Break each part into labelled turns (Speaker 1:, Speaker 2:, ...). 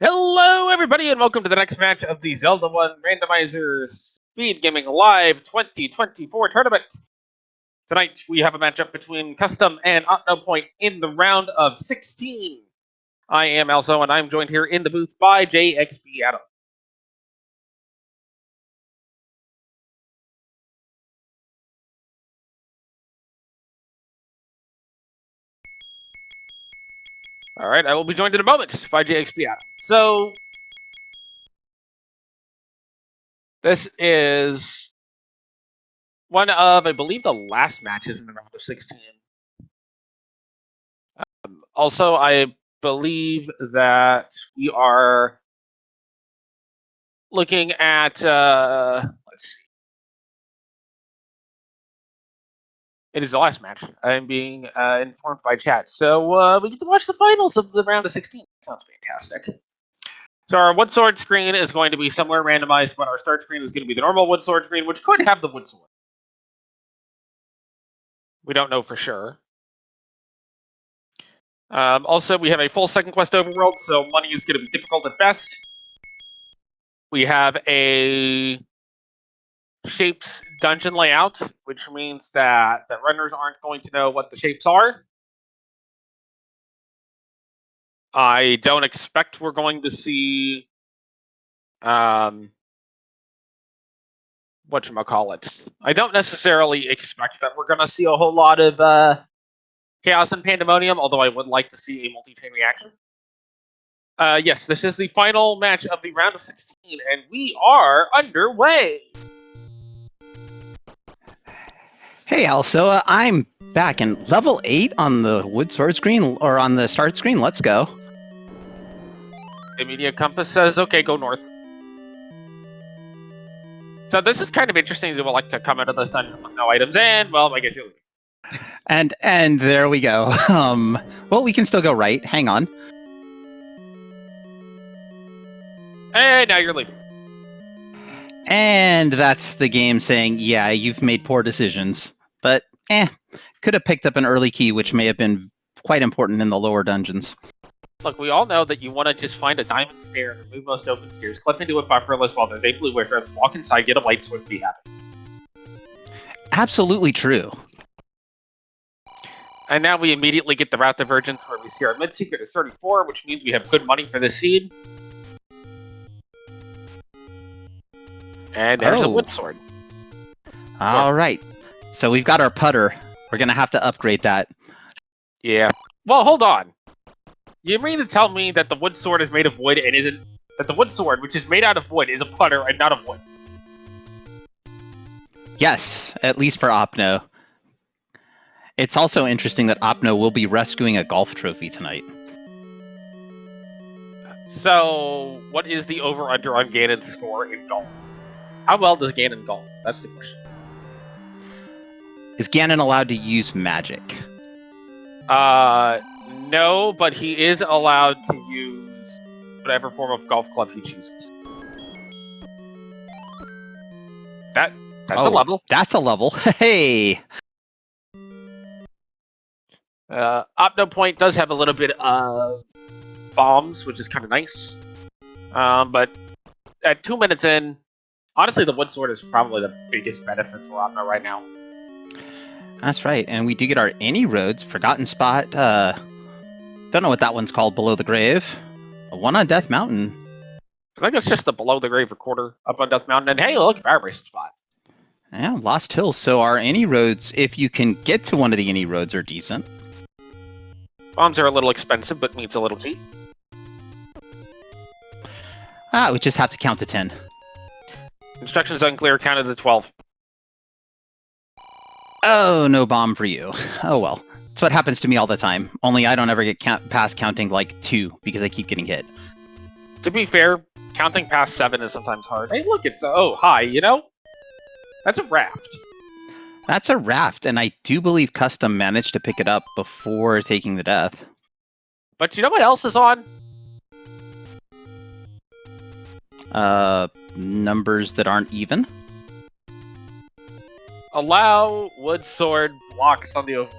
Speaker 1: Hello, everybody, and welcome to the next match of the Zelda 1 Randomizer Speedgaming Live 2024 tournament. Tonight, we have a matchup between cUstOm and OpnoPoint in the round of 16. I am Elso, and I'm joined here in the booth by JXB Adam. All right, I will be joined in a moment by JXB Adam. So, this is one of, I believe, the last matches in the round of 16. Also, I believe that we are looking at, let's see. It is the last match. I'm being informed by chat. So we get to watch the finals of the round of 16. Sounds fantastic. So our wood sword screen is going to be somewhere randomized, but our start screen is going to be the normal wood sword screen, which could have the wood sword. We don't know for sure. Also, we have a full second quest overworld, so money is going to be difficult at best. We have a shapes dungeon layout, which means that the runners aren't going to know what the shapes are. I don't expect we're going to see whatchamacallit. I don't necessarily expect that we're going to see a whole lot of chaos and pandemonium, although I would like to see a multi-chain reaction. Yes, this is the final match of the round of 16, and we are underway.
Speaker 2: Hey, Elso, I'm back in level 8 on the wood sword screen, or on the start screen. Let's go.
Speaker 1: The media compass says, okay, go north. So this is kind of interesting to like to come into this dungeon with no items, and, well, I guess you're leaving.
Speaker 2: And there we go. Well, we can still go right. Hang on.
Speaker 1: And now you're leaving.
Speaker 2: And that's the game saying, yeah, you've made poor decisions. But, could have picked up an early key, which may have been quite important in the lower dungeons.
Speaker 1: Look, we all know that you want to just find a diamond stair and remove most open stairs, clip into it bufferless while there's a blue wizard, walk inside, get a light switch, be happy.
Speaker 2: Absolutely true.
Speaker 1: And now we immediately get the route divergence where we see our mid-secret is 34, which means we have good money for this seed. And there's a wood sword.
Speaker 2: All right. So we've got our putter. We're going to have to upgrade that.
Speaker 1: Yeah. Well, hold on. You mean to tell me that the wood sword is made of wood and isn't... that the wood sword, which is made out of wood, is a putter and not of wood?
Speaker 2: Yes, at least for Opno. It's also interesting that Opno will be rescuing a golf trophy tonight.
Speaker 1: So, what is the over-under on Ganon's score in golf? How well does Ganon golf? That's the question.
Speaker 2: Is Ganon allowed to use magic?
Speaker 1: No, but he is allowed to use whatever form of golf club he chooses. That's a level.
Speaker 2: That's a level. Hey!
Speaker 1: OpnoPoint does have a little bit of bombs, which is kind of nice. But at 2 minutes in, honestly, the wood sword is probably the biggest benefit for Opno right now.
Speaker 2: That's right, and we do get our any roads, forgotten spot. Don't know what that one's called, below the grave. A one on Death Mountain.
Speaker 1: I think it's just the below the grave recorder up on Death Mountain. And hey, look, power bracing spot.
Speaker 2: Yeah, Lost Hills. So our any roads, if you can get to one of the any roads, are decent.
Speaker 1: Bombs are a little expensive, but means a little cheap.
Speaker 2: We just have to count to 10.
Speaker 1: Instructions unclear, counted to 12.
Speaker 2: Oh, no bomb for you. Oh well. That's what happens to me all the time. Only I don't ever get past counting like 2 because I keep getting hit.
Speaker 1: To be fair, counting past 7 is sometimes hard. Hey, look, it's high, you know? That's a raft.
Speaker 2: That's a raft, and I do believe cUstOm managed to pick it up before taking the death.
Speaker 1: But you know what else is on?
Speaker 2: Numbers that aren't even. Allow
Speaker 1: wood sword blocks on the overworld.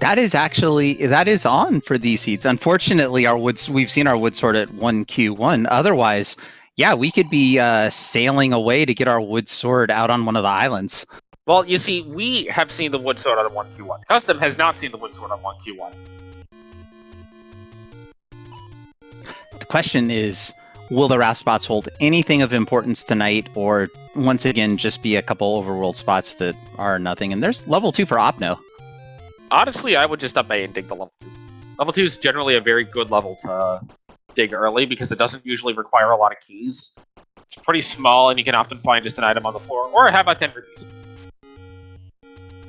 Speaker 2: That is on for these seeds. Unfortunately, we've seen our wood sword at 1Q1. Otherwise, yeah, we could be sailing away to get our wood sword out on one of the islands.
Speaker 1: Well, you see, we have seen the wood sword on 1Q1. Custom has not seen the wood sword on 1Q1.
Speaker 2: The question is, will the raft spots hold anything of importance tonight, or once again just be a couple overworld spots that are nothing? And there's level 2 for Opno.
Speaker 1: Honestly, I would just up A and dig the level 2. Level 2 is generally a very good level to dig early because it doesn't usually require a lot of keys. It's pretty small and you can often find just an item on the floor, or how about 10 rupees?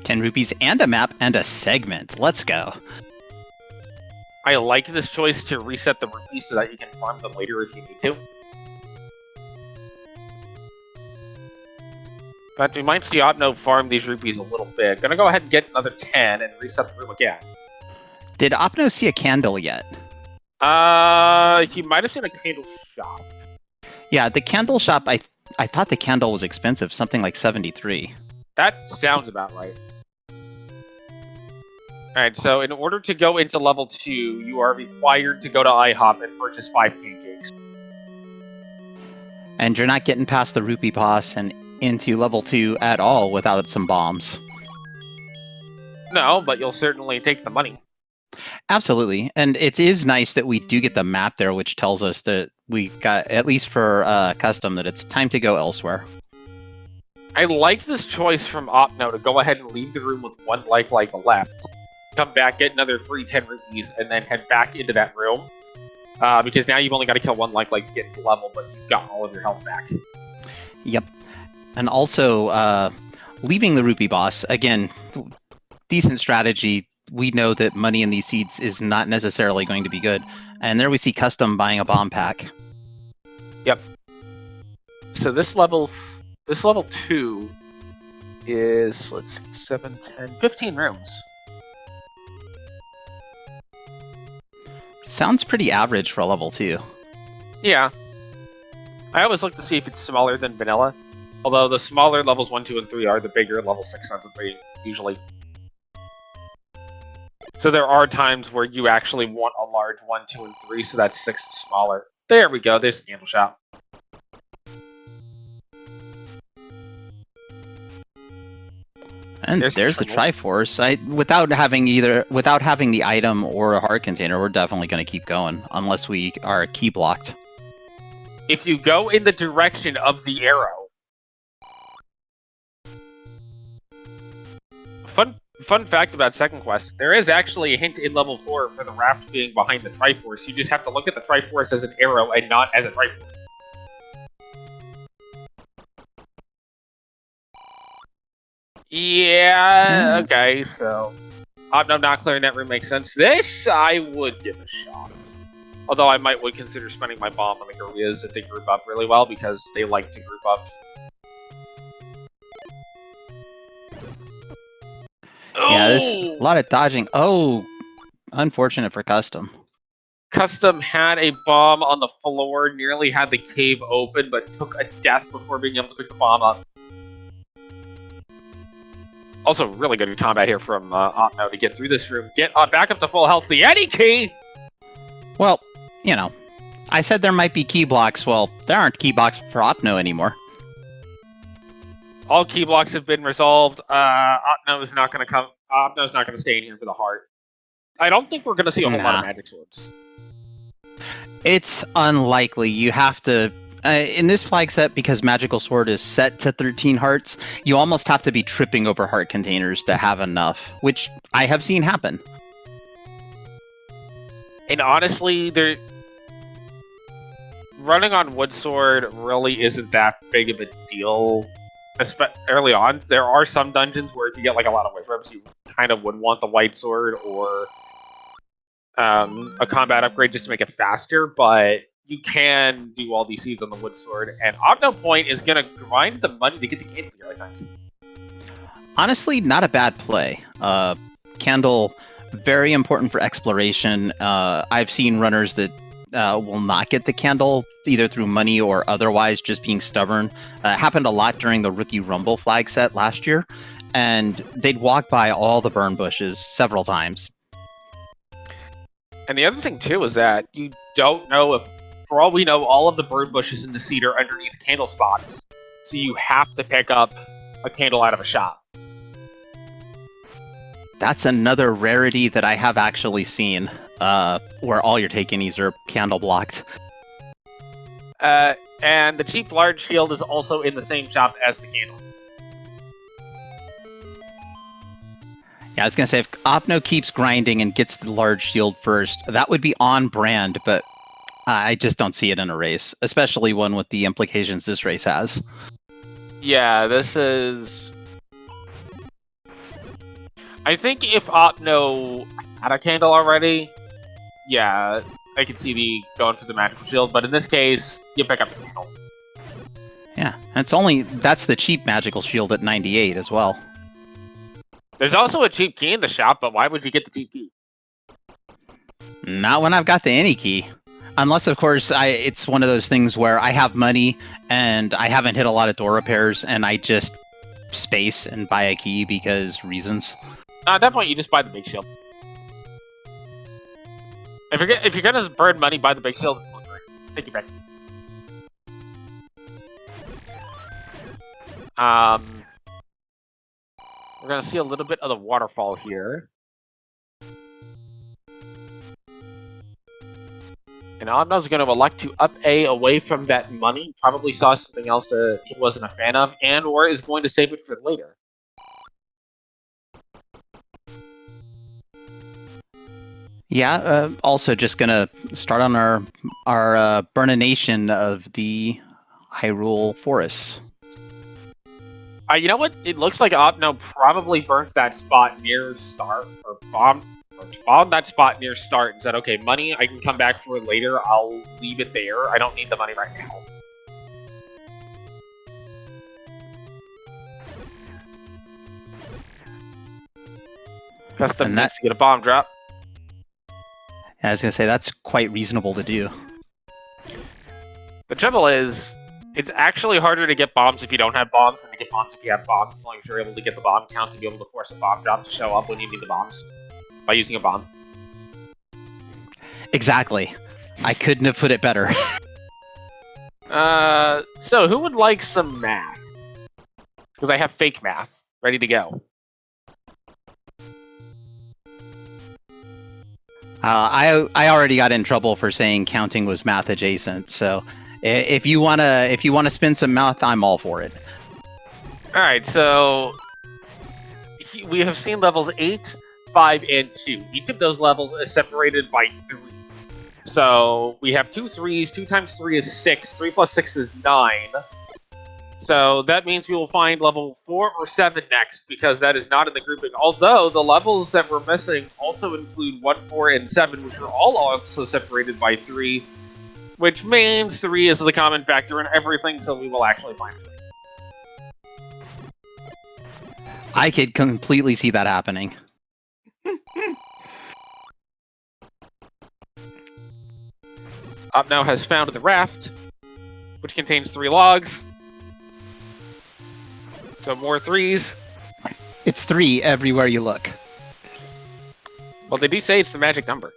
Speaker 2: 10 rupees and a map and a segment. Let's go.
Speaker 1: I like this choice to reset the rupees so that you can farm them later if you need to. But we might see Opno farm these rupees a little bit. Gonna go ahead and get another 10 and reset the room again.
Speaker 2: Did Opno see a candle yet?
Speaker 1: He might have seen a candle shop.
Speaker 2: Yeah, the candle shop, I thought the candle was expensive, something like 73.
Speaker 1: That sounds about right. Alright, so in order to go into level 2, you are required to go to IHOP and purchase 5 pancakes.
Speaker 2: And you're not getting past the rupee boss and into level 2 at all without some bombs.
Speaker 1: No, but you'll certainly take the money.
Speaker 2: Absolutely. And it is nice that we do get the map there, which tells us that we got, at least for custom, that it's time to go elsewhere.
Speaker 1: I like this choice from Opno to go ahead and leave the room with one life left. Come back, get another free 10 rupees, and then head back into that room. Because now you've only got to kill one life to get into level, but you've got all of your health back.
Speaker 2: Yep. And also, leaving the rupee boss, again, decent strategy. We know that money in these seeds is not necessarily going to be good. And there we see Custom buying a bomb pack.
Speaker 1: Yep. So this level 2 is, let's see, 7, 10, 15 rooms.
Speaker 2: Sounds pretty average for a level 2.
Speaker 1: Yeah. I always look to see if it's smaller than vanilla. Although the smaller levels 1, 2, and 3 are, the bigger level 6 and 3 usually. So there are times where you actually want a large 1, 2, and 3, so that's 6 is smaller. There we go, there's the candle shop.
Speaker 2: And there's the Triforce. Without having the item or a heart container, we're definitely going to keep going unless we are key blocked.
Speaker 1: If you go in the direction of the arrow. Fun fact about second quest: there is actually a hint in level 4 for the raft being behind the Triforce. You just have to look at the Triforce as an arrow and not as a Triforce. Yeah, okay, so Opno not clearing that room makes sense. This, I would give a shot. Although I would consider spending my bomb on the Gorillas if they group up really well, because they like to group up.
Speaker 2: Yeah, there's a lot of dodging. Oh, unfortunate for Custom.
Speaker 1: Custom had a bomb on the floor, nearly had the cave open, but took a death before being able to pick the bomb up. Also, really good combat here from Opno to get through this room. Get back up to full health. The Eddie key!
Speaker 2: Well, you know, I said there might be key blocks. Well, there aren't key blocks for Opno anymore.
Speaker 1: All key blocks have been resolved. Opno's not going to come. Opno's not going to stay in here for the heart. I don't think we're going to see a whole lot of magic swords.
Speaker 2: It's unlikely. You have to... in this flag set, because Magical Sword is set to 13 hearts, you almost have to be tripping over heart containers to have enough, which I have seen happen.
Speaker 1: And honestly, running on Wood Sword really isn't that big of a deal. Early on, there are some dungeons where if you get like a lot of wizards, you kind of would want the White Sword or a combat upgrade just to make it faster, but you can do all these seeds on the Wood Sword, and OpnoPoint is going to grind the money to get the candle here, I think.
Speaker 2: Honestly, not a bad play. Candle, very important for exploration. I've seen runners that will not get the candle, either through money or otherwise, just being stubborn. Happened a lot during the Rookie Rumble flag set last year, and they'd walk by all the burn bushes several times.
Speaker 1: And the other thing, too, is that you don't know if, for all we know, all of the burn bushes in the seed are underneath candle spots. So you have to pick up a candle out of a shop.
Speaker 2: That's another rarity that I have actually seen, where all your take-inies are candle blocked.
Speaker 1: And the cheap large shield is also in the same shop as the candle.
Speaker 2: Yeah, I was gonna say, if Opno keeps grinding and gets the large shield first, that would be on brand, but I just don't see it in a race, especially one with the implications this race has.
Speaker 1: Yeah, this is... I think if Opno had a candle already, yeah, I could see the going for the magical shield, but in this case, you pick up the candle.
Speaker 2: Yeah, and that's the cheap magical shield at 98 as well.
Speaker 1: There's also a cheap key in the shop, but why would you get the cheap key?
Speaker 2: Not when I've got the any key. Unless, of course, it's one of those things where I have money and I haven't hit a lot of door repairs and I just space and buy a key because reasons.
Speaker 1: At that point, you just buy the big shield. If you're gonna burn money, buy the big shield. Take it back. We're gonna see a little bit of the waterfall here. And Omna's going to elect to up A away from that money. Probably saw something else that he wasn't a fan of, and or is going to save it for later.
Speaker 2: Yeah, also just gonna start on our burnination of the Hyrule forests.
Speaker 1: You know what? It looks like Opno probably burnt that spot near start, or bombed that spot near start and said, okay, money I can come back for later, I'll leave it there. I don't need the money right now. Custom needs to get a bomb drop.
Speaker 2: I was gonna say, that's quite reasonable to do.
Speaker 1: The trouble is, it's actually harder to get bombs if you don't have bombs than to get bombs if you have bombs, as long as you're able to get the bomb count to be able to force a bomb drop to show up when you need the bombs by using a bomb.
Speaker 2: Exactly. I couldn't have put it better.
Speaker 1: So who would like some math? Because I have fake math ready to go.
Speaker 2: I already got in trouble for saying counting was math adjacent, so if you wanna spin some math, I'm all for it.
Speaker 1: All right, so we have seen levels 8, 5, and 2. Each of those levels is separated by 3. So we have 2 3s. 2 times 3 is 6. 3 plus 6 is 9. So that means we will find level 4 or 7 next, because that is not in the grouping. Although the levels that we're missing also include 1, 4, and 7, which are all also separated by 3, which means 3 is the common factor in everything, so we will actually find 3.
Speaker 2: I could completely see that happening.
Speaker 1: Opno has found the raft, which contains 3 logs. So more 3s.
Speaker 2: It's 3 everywhere you look.
Speaker 1: Well, they do say it's the magic number.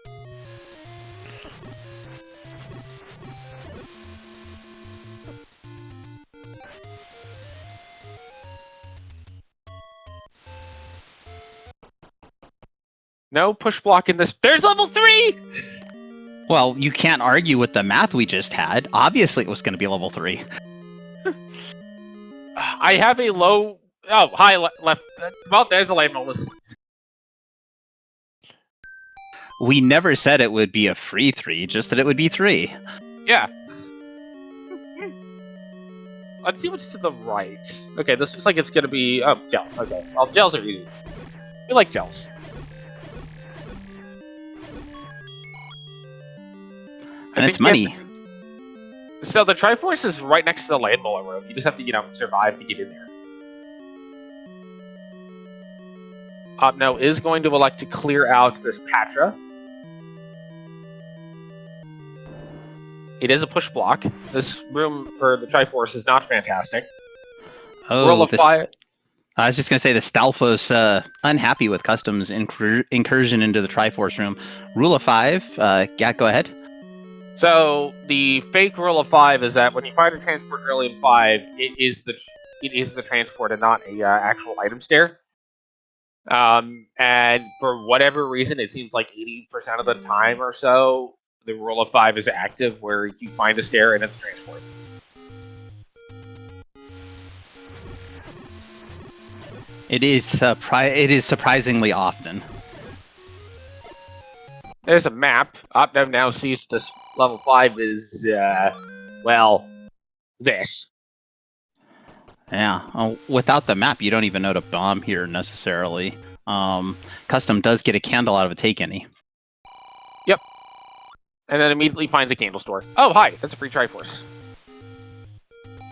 Speaker 1: No push block in this. There's level 3!
Speaker 2: Well, you can't argue with the math we just had. Obviously it was going to be level 3.
Speaker 1: I have a low... Oh, high left. Well, there's a label.
Speaker 2: We never said it would be a free 3, just that it would be 3.
Speaker 1: Yeah. Let's see what's to the right. Okay, this looks like it's going to be... Oh, gels. Okay. Well, gels are easy. We like gels.
Speaker 2: And it's money.
Speaker 1: So the Triforce is right next to the Landmower room. You just have to, survive to get in there. Opno is going to elect to clear out this Patra. It is a push block. This room for the Triforce is not fantastic.
Speaker 2: Oh,
Speaker 1: Roll of fire.
Speaker 2: I was just going to say the Stalfos unhappy with cUstOm's incursion into the Triforce room. Rule of 5, Gat, go ahead.
Speaker 1: So the fake rule of 5 is that when you find a transport early in 5, it is the transport and not a actual item stair. And for whatever reason, it seems like 80% of the time or so, the rule of 5 is active, where you find a stair and it's transport.
Speaker 2: It is surprisingly often.
Speaker 1: There's a map. Opno now sees this level 5 is, well, this.
Speaker 2: Yeah, without the map, you don't even know to bomb here necessarily. cUstOm does get a candle out of a take any.
Speaker 1: Yep. And then immediately finds a candle store. Oh, hi, that's a free Triforce.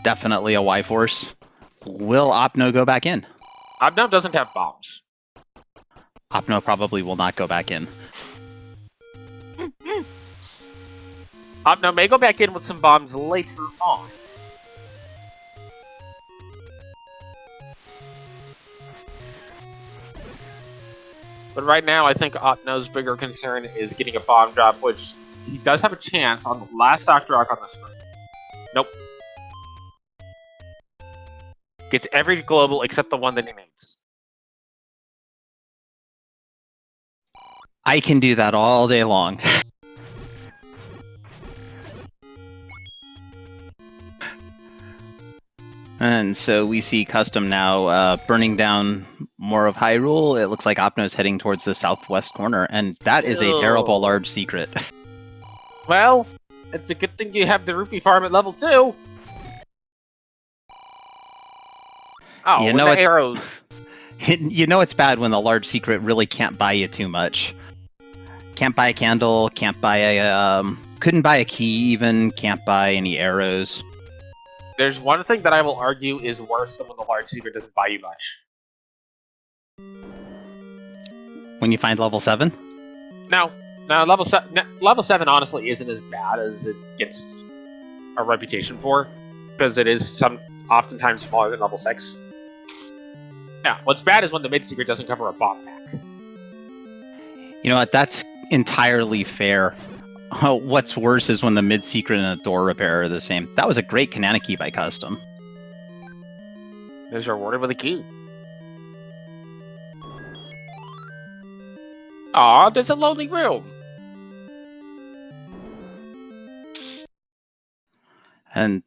Speaker 2: Definitely a Y-Force. Will Opno go back in?
Speaker 1: Opno doesn't have bombs.
Speaker 2: Opno probably will not go back in.
Speaker 1: Opno may go back in with some bombs later on. But right now, I think Opno's bigger concern is getting a bomb drop, which he does have a chance on the last Dr. Rock on the screen. Nope. Gets every global except the one that he needs.
Speaker 2: I can do that all day long. And so we see cUstOm now burning down more of Hyrule. It looks like Opno's heading towards the southwest corner, and that is a terrible large secret.
Speaker 1: Well, it's a good thing you have the rupee farm at level 2. Oh,
Speaker 2: you
Speaker 1: with
Speaker 2: know
Speaker 1: the
Speaker 2: it's,
Speaker 1: arrows.
Speaker 2: You know it's bad when the large secret really can't buy you too much. Can't buy a candle, can't buy a couldn't buy a key even, can't buy any arrows.
Speaker 1: There's one thing that I will argue is worse than when the large secret doesn't buy you much.
Speaker 2: When you find level 7?
Speaker 1: No, level 7 honestly isn't as bad as it gets a reputation for, because it is oftentimes smaller than level 6. Yeah, what's bad is when the mid secret doesn't cover a bomb pack.
Speaker 2: You know what? That's entirely fair. What's worse is when the mid secret and the door repair are the same. That was a great Kananaki by cUstOm.
Speaker 1: Is rewarded with a key. Aw, there's a lonely room.
Speaker 2: And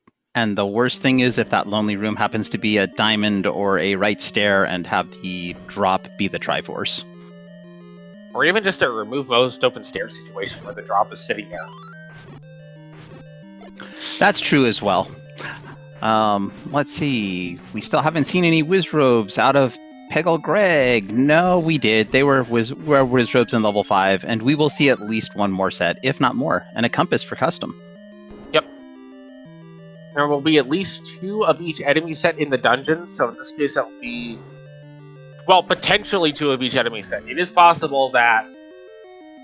Speaker 2: the worst thing is if that lonely room happens to be a diamond or a right stair and have the drop be the Triforce.
Speaker 1: Or even just a remove most open stair situation where the drop is sitting there.
Speaker 2: That's true as well. Let's see. We still haven't seen any Wizrobes out of Peggle Greg. No, we did. They were Wizrobes in level 5, and we will see at least one more set, if not more, and a compass for cUstOm.
Speaker 1: Yep. There will be at least 2 of each enemy set in the dungeon, so in this case that will be... well, potentially 2 of each enemy set. It is possible that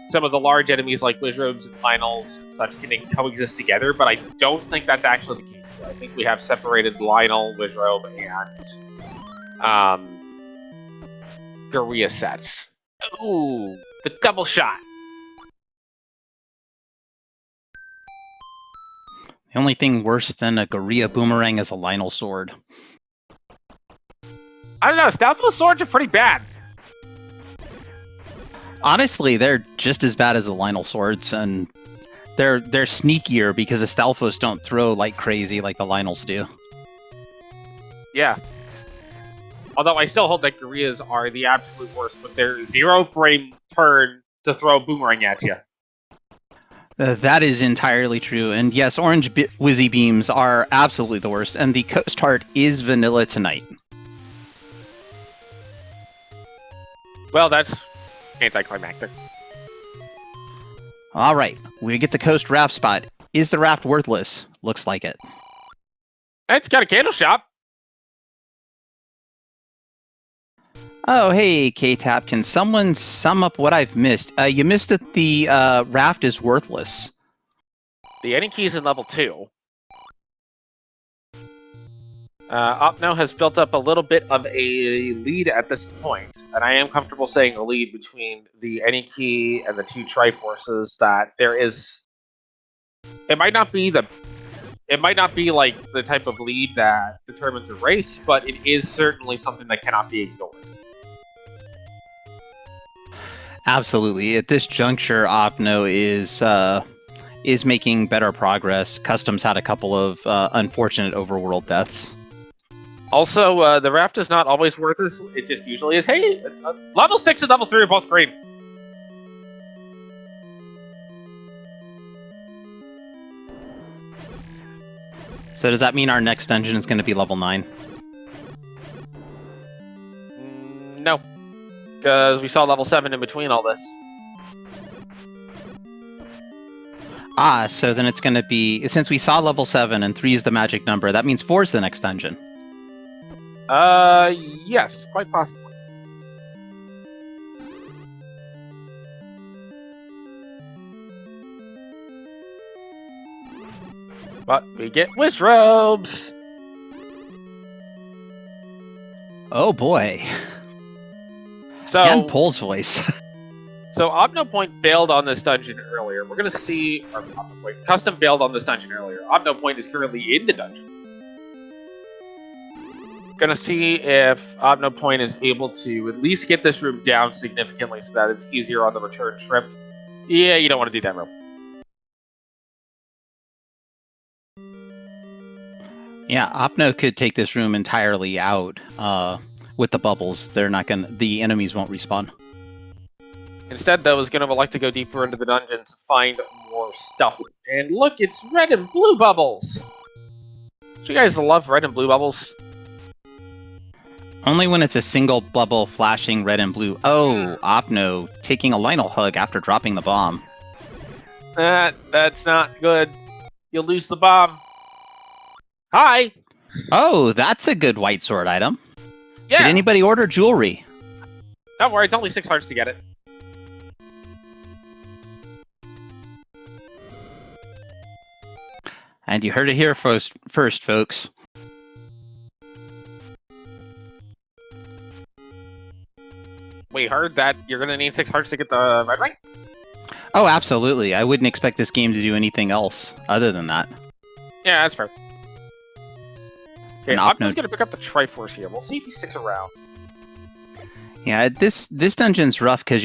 Speaker 1: some of the large enemies like Wizrobes and Lionels and such can coexist together, but I don't think that's actually the case here. I think we have separated Lionel, Wizrobe, and Garia sets. Ooh, the double shot.
Speaker 2: The only thing worse than a Garia boomerang is a Lionel sword.
Speaker 1: I don't know, Stalfos swords are pretty bad.
Speaker 2: Honestly, they're just as bad as the Lionel swords, and they're sneakier because the Stalfos don't throw like crazy like the Lionels do.
Speaker 1: Yeah. Although I still hold that Garias are the absolute worst with their 0-frame turn to throw a boomerang at you.
Speaker 2: That is entirely true, and yes, orange Wizzy Beams are absolutely the worst, and the Coast Heart is vanilla tonight.
Speaker 1: Well, that's anticlimactic.
Speaker 2: Alright, we get the Coast Raft spot. Is the raft worthless? Looks like it.
Speaker 1: It's got a candle shop.
Speaker 2: Oh, hey, K-Tap, can someone sum up what I've missed? You missed that the raft is worthless.
Speaker 1: The any key's in level 2. Opno has built up a little bit of a lead at this point, and I am comfortable saying a lead between the Any Key and the two Triforces. That there is, it might not be like the type of lead that determines a race, but it is certainly something that cannot be ignored.
Speaker 2: Absolutely. At this juncture, Opno is making better progress. cUstOm's had a couple of unfortunate overworld deaths.
Speaker 1: Also, the raft is not always worth it. It just usually is. Hey, level 6 and level 3 are both green.
Speaker 2: So does that mean our next dungeon is going to be level 9?
Speaker 1: No, because we saw level 7 in between all this.
Speaker 2: Ah, so then it's going to be, since we saw level 7 and 3 is the magic number, that means 4 is the next dungeon.
Speaker 1: Yes, quite possibly. But we get wish robes.
Speaker 2: Oh boy.
Speaker 1: So
Speaker 2: And Pole's voice.
Speaker 1: So OpnoPoint bailed on this dungeon earlier. We're gonna see, or OpnoPoint, cUstOm bailed on this dungeon earlier. OpnoPoint is currently in the dungeon. Gonna see if OpnoPoint is able to at least get this room down significantly so that it's easier on the return trip. Yeah, you don't want to do that room.
Speaker 2: Yeah, Opno could take this room entirely out with the bubbles. They're not gonna. The enemies won't respawn.
Speaker 1: Instead, though, is going to elect to go deeper into the dungeon to find more stuff. And look, it's red and blue bubbles! Do you guys love red and blue bubbles?
Speaker 2: Only when it's a single bubble flashing red and blue. Oh, Opno taking a Lionel hug after dropping the bomb.
Speaker 1: That's not good. You'll lose the bomb. Hi!
Speaker 2: Oh, that's a good white sword item.
Speaker 1: Yeah!
Speaker 2: Did anybody order jewelry?
Speaker 1: Don't worry, it's only 6 hearts to get it.
Speaker 2: And you heard it here first, folks.
Speaker 1: We heard that you're going to need 6 hearts to get the red ring?
Speaker 2: Oh, absolutely. I wouldn't expect this game to do anything else other than that.
Speaker 1: Yeah, that's fair. Okay,
Speaker 2: And
Speaker 1: Opno's going to pick up the Triforce here. We'll see if he sticks around.
Speaker 2: Yeah, this dungeon's rough because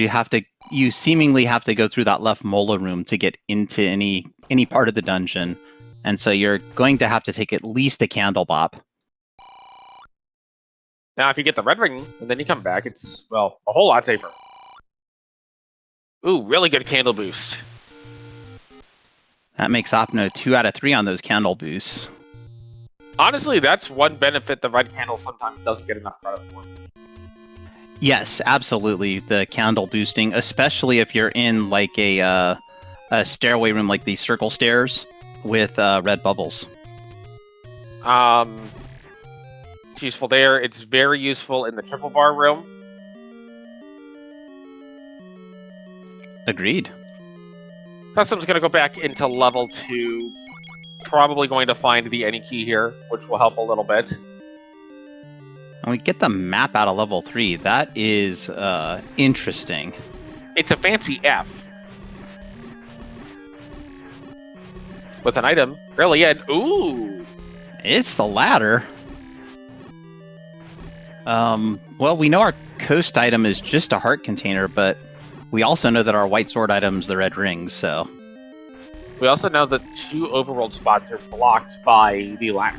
Speaker 2: you seemingly have to go through that left mola room to get into any part of the dungeon. And so you're going to have to take at least a candle bop.
Speaker 1: Now, if you get the red ring, and then you come back, it's, well, a whole lot safer. Ooh, really good candle boost.
Speaker 2: That makes Opno 2 out of 3 on those candle boosts.
Speaker 1: Honestly, that's one benefit the red candle sometimes doesn't get enough credit for.
Speaker 2: Yes, absolutely. The candle boosting, especially if you're in like a stairway room like these circle stairs with red bubbles.
Speaker 1: It's useful there. It's very useful in the triple bar room.
Speaker 2: Agreed.
Speaker 1: cUstOm's going to go back into level 2. Probably going to find the Any Key here, which will help a little bit.
Speaker 2: And we get the map out of level 3. That is interesting.
Speaker 1: It's a fancy F. With an item. Really, yeah. Ooh!
Speaker 2: It's the ladder. Well, we know our coast item is just a heart container, but we also know that our white sword item's the red rings, so...
Speaker 1: We also know that 2 overworld spots are blocked by the ladder.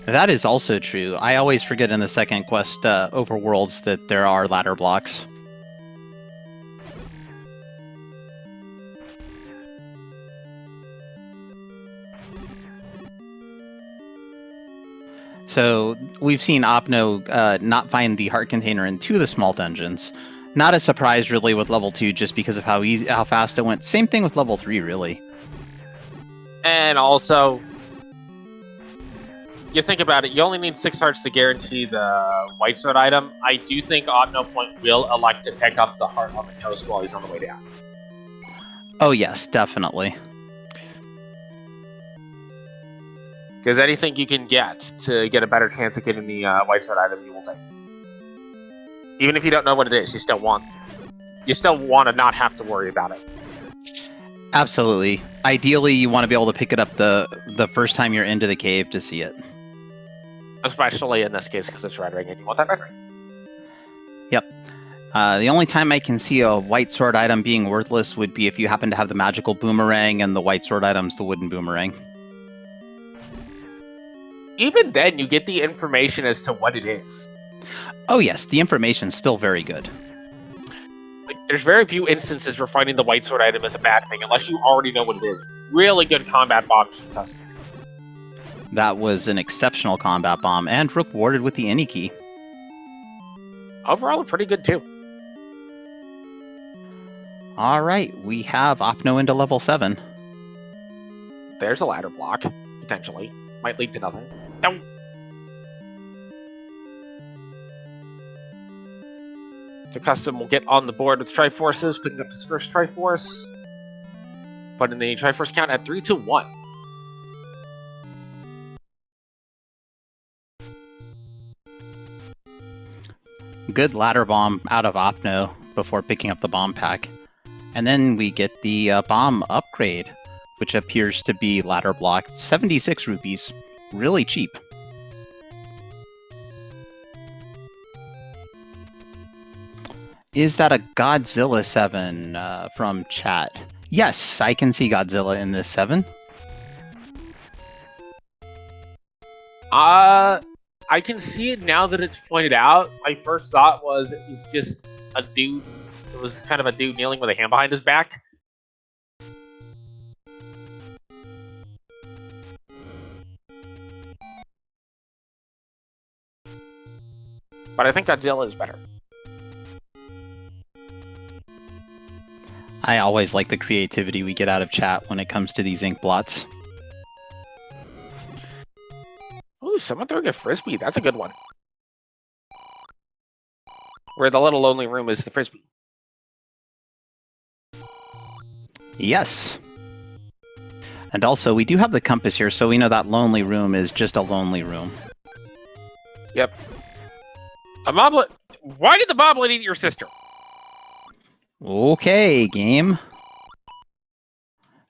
Speaker 2: That is also true. I always forget in the second quest overworlds that there are ladder blocks. So we've seen Opno not find the heart container in 2 of the small dungeons. Not a surprise really with level 2 just because of how fast it went. Same thing with level 3 really.
Speaker 1: And also, you think about it, you only need 6 hearts to guarantee the white sword item. I do think OpnoPoint will elect to pick up the heart on the coast while he's on the way down.
Speaker 2: Oh yes, definitely.
Speaker 1: Because anything you can get to get a better chance of getting the white sword item, you will take. Even if you don't know what it is, you still want to not have to worry about it.
Speaker 2: Absolutely. Ideally, you want to be able to pick it up the first time you're into the cave to see it.
Speaker 1: Especially in this case, because it's red ring, and you want that red ring.
Speaker 2: Yep. The only time I can see a white sword item being worthless would be if you happen to have the magical boomerang and the white sword item's the wooden boomerang.
Speaker 1: Even then, you get the information as to what it is.
Speaker 2: Oh yes, the information's still very good.
Speaker 1: Like, there's very few instances where finding the white sword item is a bad thing, unless you already know what it is. Really good combat bombs from custom.
Speaker 2: That was an exceptional combat bomb, and rewarded with the any key.
Speaker 1: Overall, pretty good too.
Speaker 2: Alright, we have Opno into level 7.
Speaker 1: There's a ladder block, potentially. Might lead to nothing. No! So custom will get on the board with Triforces, picking up his first Triforce. Putting the Triforce count at 3 to 1.
Speaker 2: Good ladder bomb out of Opno before picking up the bomb pack. And then we get the bomb upgrade, which appears to be ladder blocked. 76 rupees. Really cheap. Is that a Godzilla 7 from chat? Yes, I can see Godzilla in this 7.
Speaker 1: I can see it now that it's pointed out. My first thought was it was just a dude. It was kind of a dude kneeling with a hand behind his back. But I think Godzilla is better.
Speaker 2: I always like the creativity we get out of chat when it comes to these ink blots.
Speaker 1: Ooh, someone throwing a frisbee. That's a good one. Where the little lonely room is the frisbee.
Speaker 2: Yes. And also, we do have the compass here, so we know that lonely room is just a lonely room.
Speaker 1: Yep. A moblet. Why did the moblet eat your sister?
Speaker 2: Okay, game.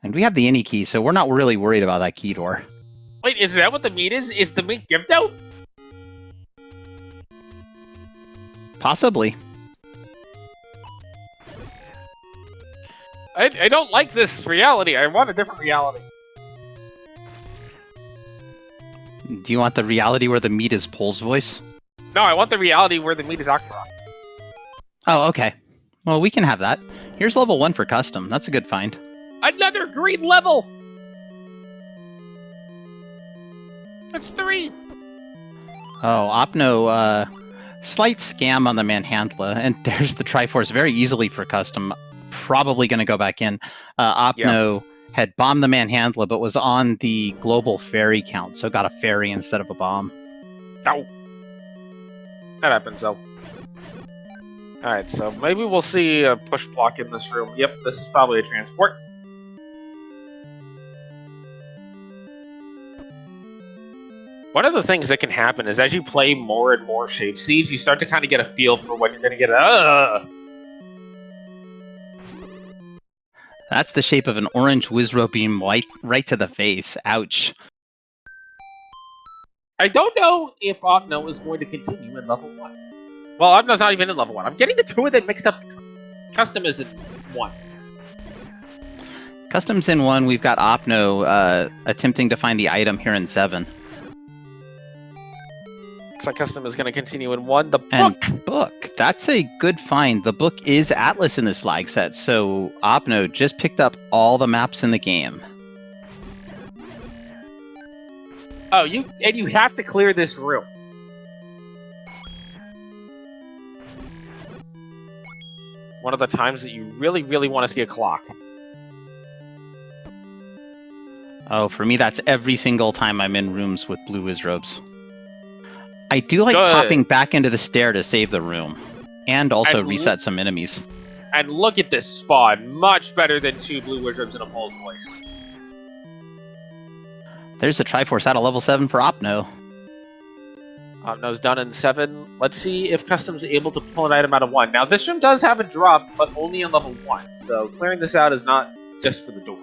Speaker 2: And we have the any key, so we're not really worried about that key door.
Speaker 1: Wait, is that what the meat is? Is the meat gimped out?
Speaker 2: Possibly.
Speaker 1: I don't like this reality. I want a different reality.
Speaker 2: Do you want the reality where the meat is Pole's voice?
Speaker 1: No, I want the reality where the meat is Akira.
Speaker 2: Oh, okay. Well, we can have that. Here's level 1 for custom. That's a good find.
Speaker 1: Another green level! That's 3!
Speaker 2: Oh, Opno, slight scam on the Manhandla, and there's the Triforce very easily for custom. Probably going to go back in. Opno had bombed the Manhandla, but was on the global fairy count, so got a fairy instead of a bomb.
Speaker 1: Ow. That happens, though. Alright, so maybe we'll see a push block in this room. Yep, this is probably a transport. One of the things that can happen is as you play more and more Shape Siege, you start to kind of get a feel for when you're going to get
Speaker 2: That's the shape of an orange Wizro beam right to the face. Ouch.
Speaker 1: I don't know if Opno is going to continue in level 1. Well, Opno's not even in level 1. I'm getting the two of them mixed up. Custom is in 1.
Speaker 2: Custom's in 1. We've got Opno attempting to find the item here in 7.
Speaker 1: Looks like Custom is going to continue in 1. The book!
Speaker 2: And book. That's a good find. The book is Atlas in this flag set, so Opno just picked up all the maps in the game.
Speaker 1: Oh, you have to clear this room. One of the times that you really, really want to see a clock.
Speaker 2: Oh, for me, that's every single time I'm in rooms with blue Wizrobes. I do like popping back into the stair to save the room. And also reset some enemies.
Speaker 1: And look at this spawn. Much better than 2 blue Wizrobes and a Pole's voice.
Speaker 2: There's a Triforce out of level 7 for Opno.
Speaker 1: Opno's done in 7. Let's see if cUstOm's able to pull an item out of 1. Now, this room does have a drop, but only on level 1. So clearing this out is not just for the door.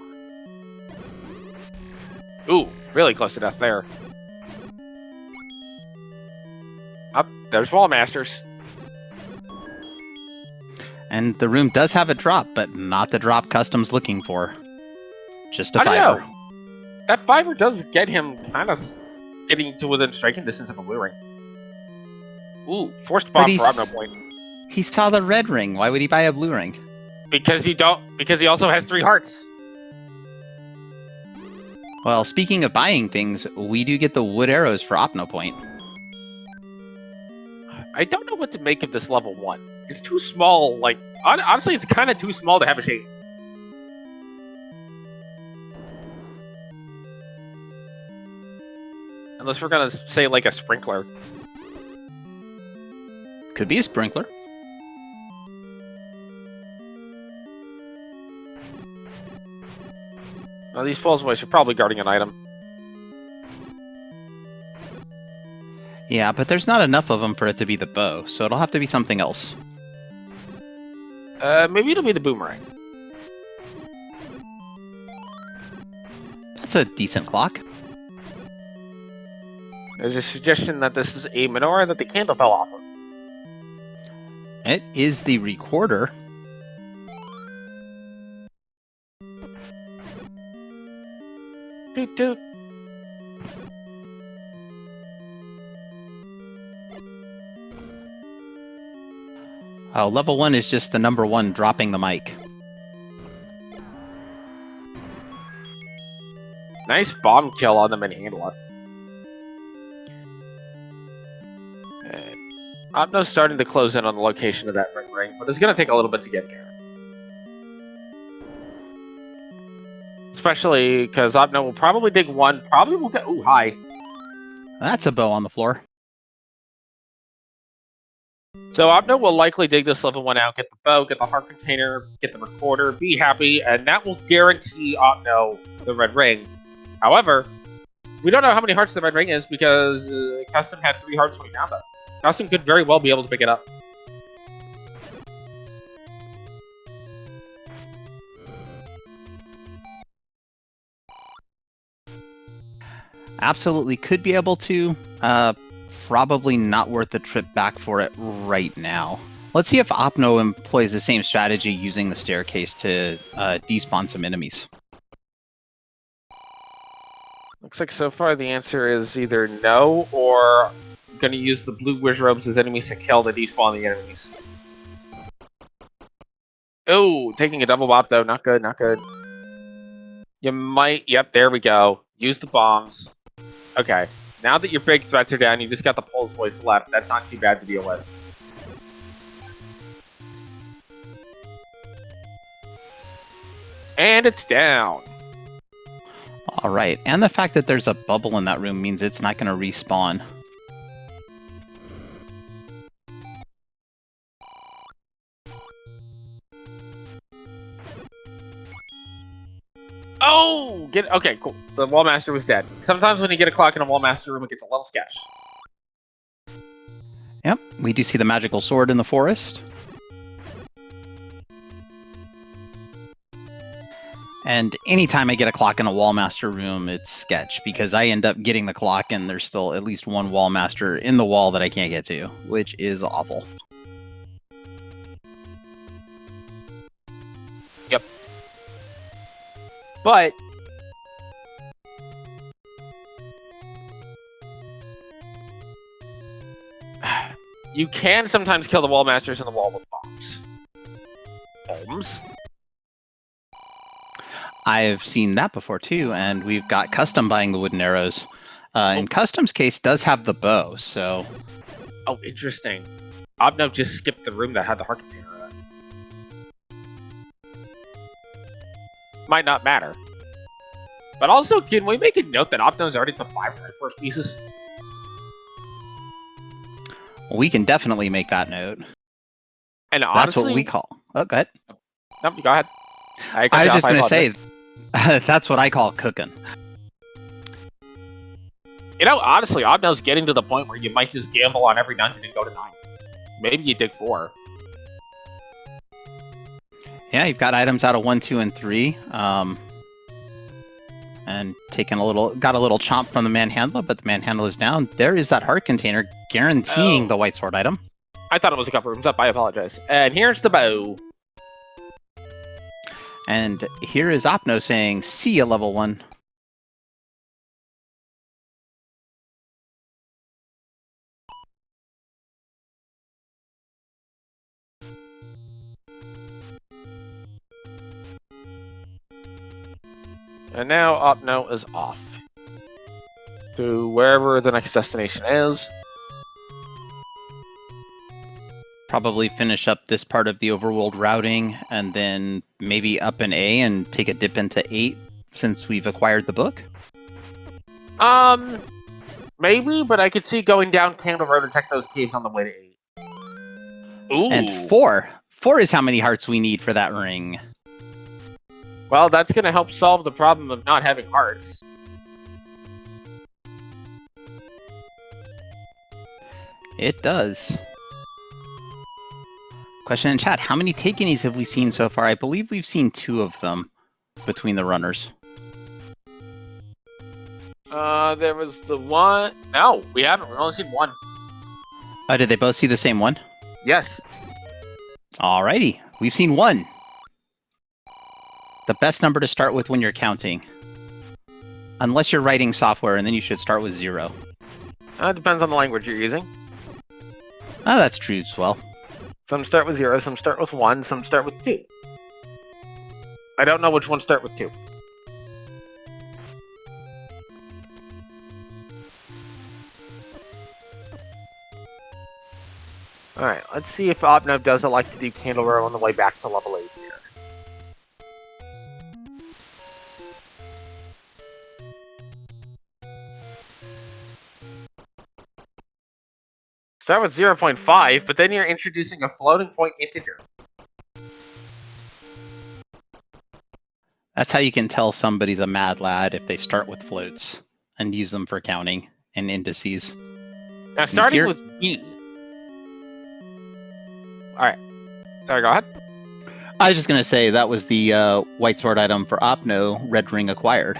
Speaker 1: Ooh, really close to death there. Up, there's Wall Masters.
Speaker 2: And the room does have a drop, but not the drop cUstOm's looking for. Just a
Speaker 1: I don't
Speaker 2: fiver.
Speaker 1: know. That fiver does get him kind of getting to within striking distance of a blue ring. Ooh, forced bomb for OpnoPoint.
Speaker 2: He saw the red ring. Why would he buy a blue ring?
Speaker 1: Because he also has 3 hearts.
Speaker 2: Well, speaking of buying things, we do get the wood arrows for OpnoPoint.
Speaker 1: I don't know what to make of this level 1. It's too small, like, honestly, it's kind of too small to have a shape. Unless we're gonna say, like, a sprinkler.
Speaker 2: Could be a sprinkler.
Speaker 1: Well, these Pulse Voice are probably guarding an item.
Speaker 2: Yeah, but there's not enough of them for it to be the bow, so it'll have to be something else.
Speaker 1: Maybe it'll be the boomerang.
Speaker 2: That's a decent clock.
Speaker 1: There's a suggestion that this is a menorah that the candle fell off of.
Speaker 2: It is the recorder.
Speaker 1: Toot toot.
Speaker 2: Oh, level 1 is just the number 1 dropping the mic.
Speaker 1: Nice bomb kill on the Manhandla. Opno's starting to close in on the location of that ring, but it's going to take a little bit to get there. Especially because Opno will probably dig 1, probably will get... Ooh, high.
Speaker 2: That's a bow on the floor.
Speaker 1: So Opno will likely dig this level 1 out, get the bow, get the heart container, get the recorder, be happy, and that will guarantee Opno the red ring. However, we don't know how many hearts the red ring is because cUstOm had 3 hearts when he found it. cUstOm could very well be able to pick it up.
Speaker 2: Absolutely could be able to. Probably not worth the trip back for it right now. Let's see if Opno employs the same strategy using the staircase to despawn some enemies.
Speaker 1: Looks like so far the answer is either no, or going to use the blue wiz robes as enemies to kill to despawn the enemies. Oh, taking a double bop though, not good, not good. You might, yep, there we go. Use the bombs. Okay, now that your big threats are down, you just got the Pulse Voice left. That's not too bad to deal with. And it's down.
Speaker 2: All right, and the fact that there's a bubble in that room means it's not going to respawn.
Speaker 1: Oh! Okay, cool. The Wall Master was dead. Sometimes when you get a clock in a Wall Master room, it gets a little sketch.
Speaker 2: Yep, we do see the magical sword in the forest. And anytime I get a clock in a Wall Master room, it's sketch, because I end up getting the clock and there's still at least one Wall Master in the wall that I can't get to, which is awful.
Speaker 1: Yep. But you can sometimes kill the Wall Masters in the wall with bombs. Bombs?
Speaker 2: I've seen that before too, and we've got cUstOm buying the wooden arrows. In cUstOm's case, does have the bow, so...
Speaker 1: Oh, interesting. Opno just skipped the room that had the heart container in it. Might not matter. But also, can we make a note that Opno's already at the 5 Triforce pieces?
Speaker 2: We can definitely make that note.
Speaker 1: And honestly...
Speaker 2: That's what we call... Oh, go ahead.
Speaker 1: No, go ahead.
Speaker 2: I was just going to say, that's what I call cooking.
Speaker 1: You know, honestly, Opno's getting to the point where you might just gamble on every dungeon and go to 9. Maybe you dig 4.
Speaker 2: Yeah, you've got items out of 1, 2, and 3. And got a little chomp from the manhandler, but the manhandler is down. There is that heart container guaranteeing the white sword item.
Speaker 1: I thought it was a couple rooms up. I apologize. And here's the bow.
Speaker 2: And here is Opno saying, see ya, level 1.
Speaker 1: And now Opno is off to wherever the next destination is.
Speaker 2: Probably finish up this part of the overworld routing, and then maybe up an A and take a dip into 8 since we've acquired the book.
Speaker 1: Maybe, but I could see going down Candle Road and check those caves on the way to 8. Ooh.
Speaker 2: And 4. 4 is how many hearts we need for that ring.
Speaker 1: Well, that's going to help solve the problem of not having hearts.
Speaker 2: It does. Question in chat, how many Takenis have we seen so far? I believe we've seen 2 of them between the runners.
Speaker 1: There was the one... No, we haven't. We've only seen 1.
Speaker 2: Oh, did they both see the same one?
Speaker 1: Yes.
Speaker 2: Alrighty, we've seen 1. The best number to start with when you're counting. Unless you're writing software, and then you should start with 0.
Speaker 1: It depends on the language you're using.
Speaker 2: Oh, that's true as well.
Speaker 1: Some start with 0, some start with 1, some start with 2. I don't know which ones start with 2. Alright, let's see if Opno doesn't like to do Candle Row on the way back to level 8 here. Start with 0.5, but then you're introducing a floating point integer.
Speaker 2: That's how you can tell somebody's a mad lad if they start with floats and use them for counting and indices.
Speaker 1: Now, starting with B. Alright. Sorry, go ahead.
Speaker 2: I was just going to say that was the white sword item for Opno, red ring acquired.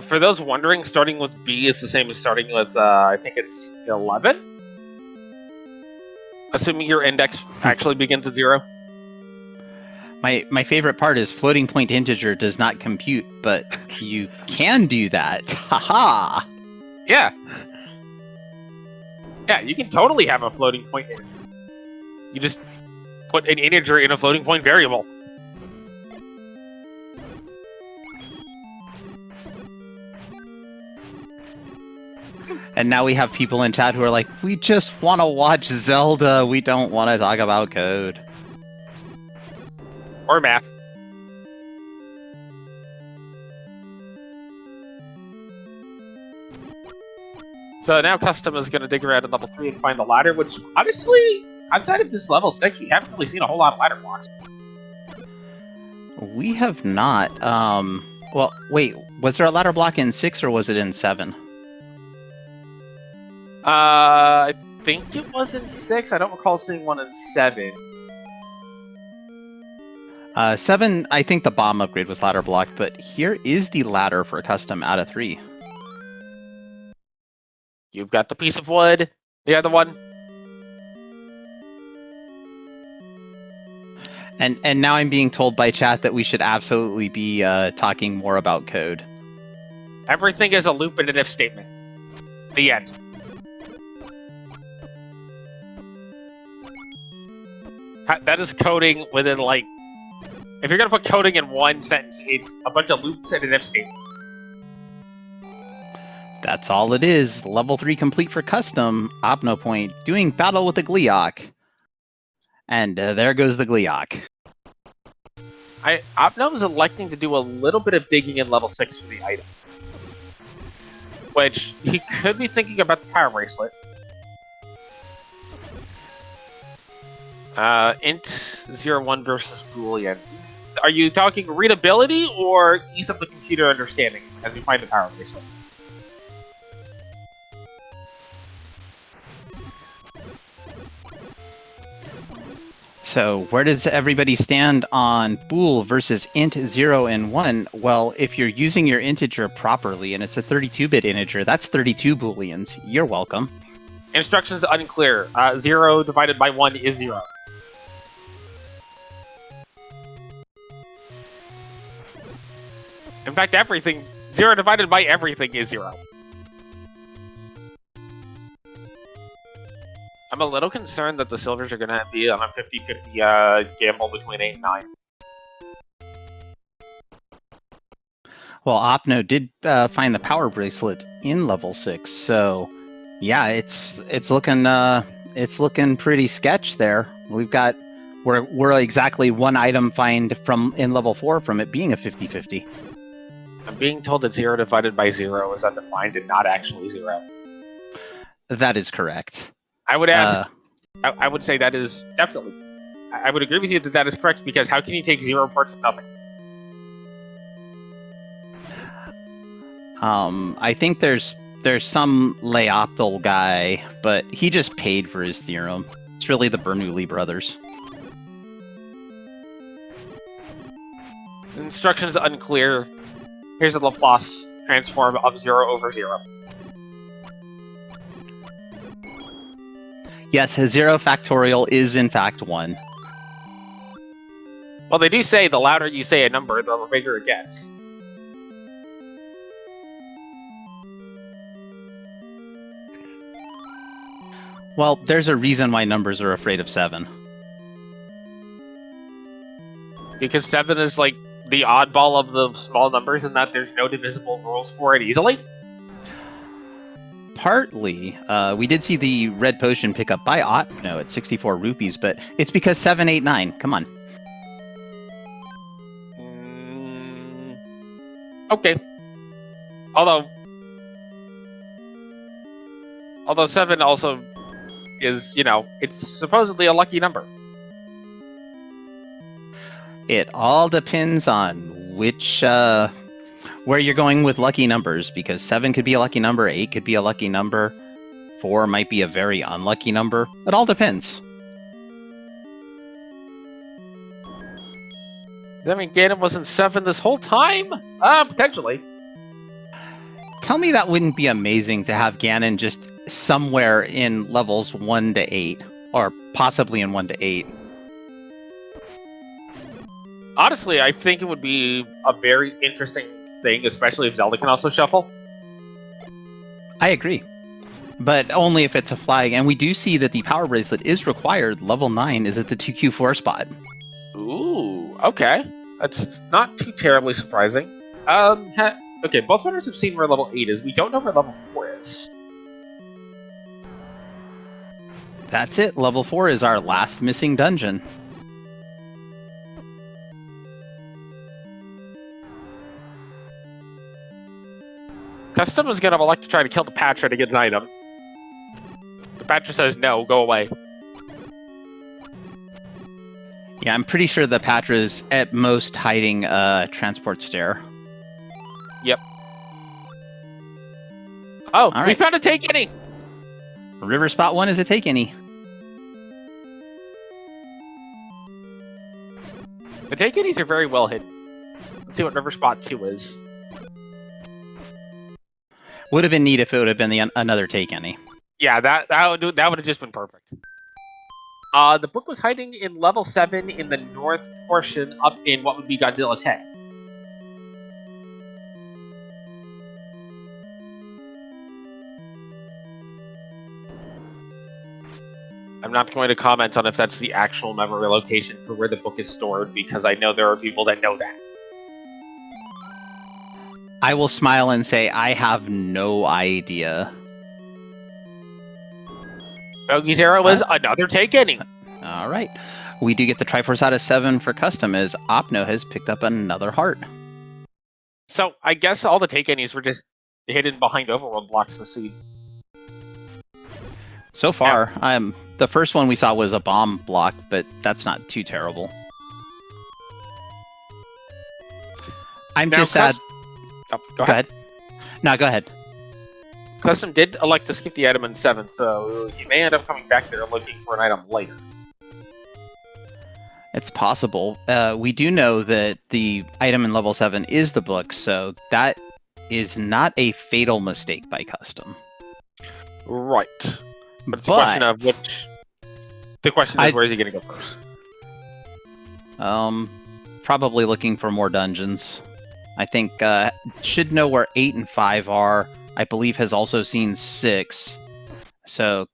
Speaker 1: For those wondering, starting with B is the same as starting with, I think it's 11? Assuming your index actually begins at 0.
Speaker 2: My favorite part is floating point integer does not compute, but you can do that. Haha!
Speaker 1: Yeah. Yeah, you can totally have a floating point integer. You just put an integer in a floating point variable.
Speaker 2: And now we have people in chat who are like, we just want to watch Zelda, we don't want to talk about code.
Speaker 1: Or math. So now cUstOm is going to dig around at level 3 and find the ladder, which, honestly, outside of this level 6, we haven't really seen a whole lot of ladder blocks.
Speaker 2: We have not. Well, wait, was there a ladder block in 6 or was it in 7?
Speaker 1: I think it was in 6. I don't recall seeing one in 7.
Speaker 2: 7, I think the bomb upgrade was ladder blocked, but here is the ladder for cUstOm out of 3.
Speaker 1: You've got the piece of wood, the other one.
Speaker 2: And now I'm being told by chat that we should absolutely be talking more about code.
Speaker 1: Everything is a loop and an if statement. The end. That is coding within, like... If you're going to put coding in one sentence, it's a bunch of loops and an if statement.
Speaker 2: That's all it is. Level 3 complete for cUstOm. OpnoPoint doing battle with the Gliok. And there goes the Gliok.
Speaker 1: Opno is electing to do a little bit of digging in level 6 for the item. Which, he could be thinking about the power bracelet. Int 01 versus Boolean. Are you talking readability or ease of the computer understanding as we find the power bracelet?
Speaker 2: So where does everybody stand on bool versus int 0 and 1? Well, if you're using your integer properly and it's a 32-bit integer, that's 32 booleans. You're welcome.
Speaker 1: Instructions unclear. 0 divided by 1 is 0. In fact, everything, 0 divided by everything is 0. I'm a little concerned that the silvers are going to be on a 50-50 gamble between 8 and 9.
Speaker 2: Well, Opno did find the power bracelet in level 6, so yeah, it's looking pretty sketch there. We're exactly one item find from in level 4 from it being a 50-50.
Speaker 1: I'm being told that 0 divided by 0 is undefined and not actually 0.
Speaker 2: That is correct.
Speaker 1: I would ask. I would say that is definitely. I would agree with you that that is correct, because how can you take 0 parts of nothing?
Speaker 2: I think there's some Leoptal guy, but he just paid for his theorem. It's really the Bernoulli brothers.
Speaker 1: Instructions unclear. Here's a Laplace transform of 0 over 0.
Speaker 2: Yes, his 0 factorial is in fact 1.
Speaker 1: Well, they do say the louder you say a number, the bigger it gets.
Speaker 2: Well, there's a reason why numbers are afraid of 7.
Speaker 1: Because 7 is like the oddball of the small numbers in that there's no divisible rules for it easily?
Speaker 2: Partly. We did see the red potion pick up by Opno at 64 rupees, but it's because 7, 8, 9. Come on.
Speaker 1: Okay. Although 7 also is, it's supposedly a lucky number.
Speaker 2: It all depends on which, where you're going with lucky numbers, because 7 could be a lucky number, 8 could be a lucky number, 4 might be a very unlucky number. It all depends.
Speaker 1: Does that mean Ganon wasn't 7 this whole time? Potentially.
Speaker 2: Tell me that wouldn't be amazing to have Ganon just somewhere in levels 1 to 8, or possibly in 1 to 8.
Speaker 1: Honestly, I think it would be a very interesting thing, especially if Zelda can also shuffle.
Speaker 2: I agree. But only if it's a flag, and we do see that the power bracelet is required. Level 9 is at the 2Q4 spot.
Speaker 1: Ooh, okay. That's not too terribly surprising. Okay, both runners have seen where level 8 is. We don't know where level 4 is.
Speaker 2: That's it. Level 4 is our last missing dungeon.
Speaker 1: cUstOm is going to elect to try to kill the Patra to get an item. The Patra says, no, go away.
Speaker 2: Yeah, I'm pretty sure the Patra's at most hiding transport stair.
Speaker 1: Yep. Oh,
Speaker 2: right.
Speaker 1: We found a take any!
Speaker 2: River Spot 1 is a take any.
Speaker 1: The take any's are very well hidden. Let's see what River Spot 2 is.
Speaker 2: Would have been neat if it would have been another take any.
Speaker 1: Yeah, that would have just been perfect. The book was hiding in level 7 in the north portion up in what would be Godzilla's head. I'm not going to comment on if that's the actual memory location for where the book is stored, because I know there are people that know that.
Speaker 2: I will smile and say I have no idea.
Speaker 1: Bogey's arrow is another take any.
Speaker 2: All right. We do get the Triforce out of 7 for custom, as Opno has picked up another heart.
Speaker 1: So I guess all the take any's were just hidden behind Overworld blocks to see.
Speaker 2: So far, the first one we saw was a bomb block, but that's not too terrible. I'm just sad.
Speaker 1: Oh, go ahead.
Speaker 2: No, go ahead.
Speaker 1: cUstOm did elect to skip the item in 7, so he may end up coming back there looking for an item later.
Speaker 2: It's possible. We do know that the item in level 7 is the book, so that is not a fatal mistake by custom.
Speaker 1: Right. But it's a question of which... The question is, where is he going to go first?
Speaker 2: Probably looking for more dungeons. I think should know where 8 and 5 are. I believe has also seen 6. So,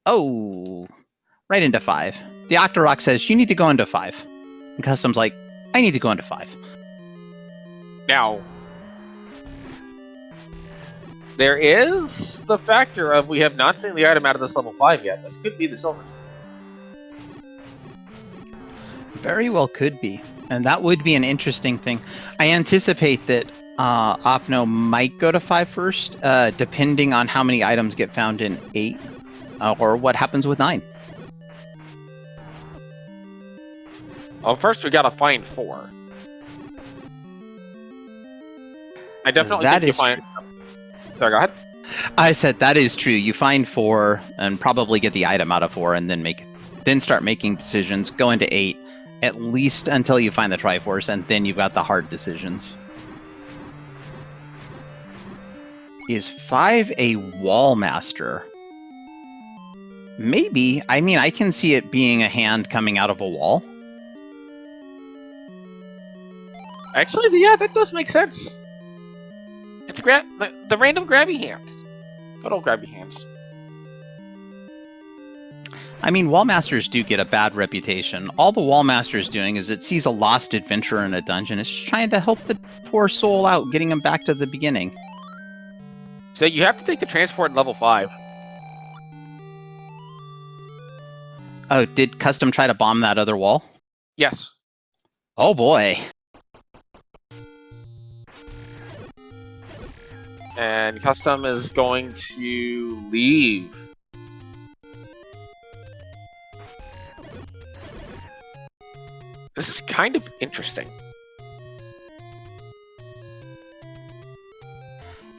Speaker 2: right into 5. The Octorok says, you need to go into 5. And Custom's like, I need to go into 5.
Speaker 1: Now, there is the factor of we have not seen the item out of this level 5 yet. This could be the silver.
Speaker 2: Very well could be. And that would be an interesting thing. I anticipate that Opno might go to 5 first, depending on how many items get found in 8, or what happens with 9.
Speaker 1: Well, first we gotta find 4. I definitely think you find... Sorry, go ahead.
Speaker 2: I said that is true. You find 4 and probably get the item out of 4 and then start making decisions. Go into 8, at least until you find the Triforce, and then you've got the hard decisions. Is 5 a wall master? Maybe. I mean, I can see it being a hand coming out of a wall.
Speaker 1: Actually, yeah, that does make sense. It's the random grabby hands. Good old grabby hands.
Speaker 2: I mean, wall masters do get a bad reputation. All the wall master's doing is it sees a lost adventurer in a dungeon. It's just trying to help the poor soul out, getting him back to the beginning.
Speaker 1: So you have to take the transport in level 5.
Speaker 2: Oh, did Custom try to bomb that other wall?
Speaker 1: Yes.
Speaker 2: Oh boy.
Speaker 1: And Custom is going to leave. This is kind of interesting.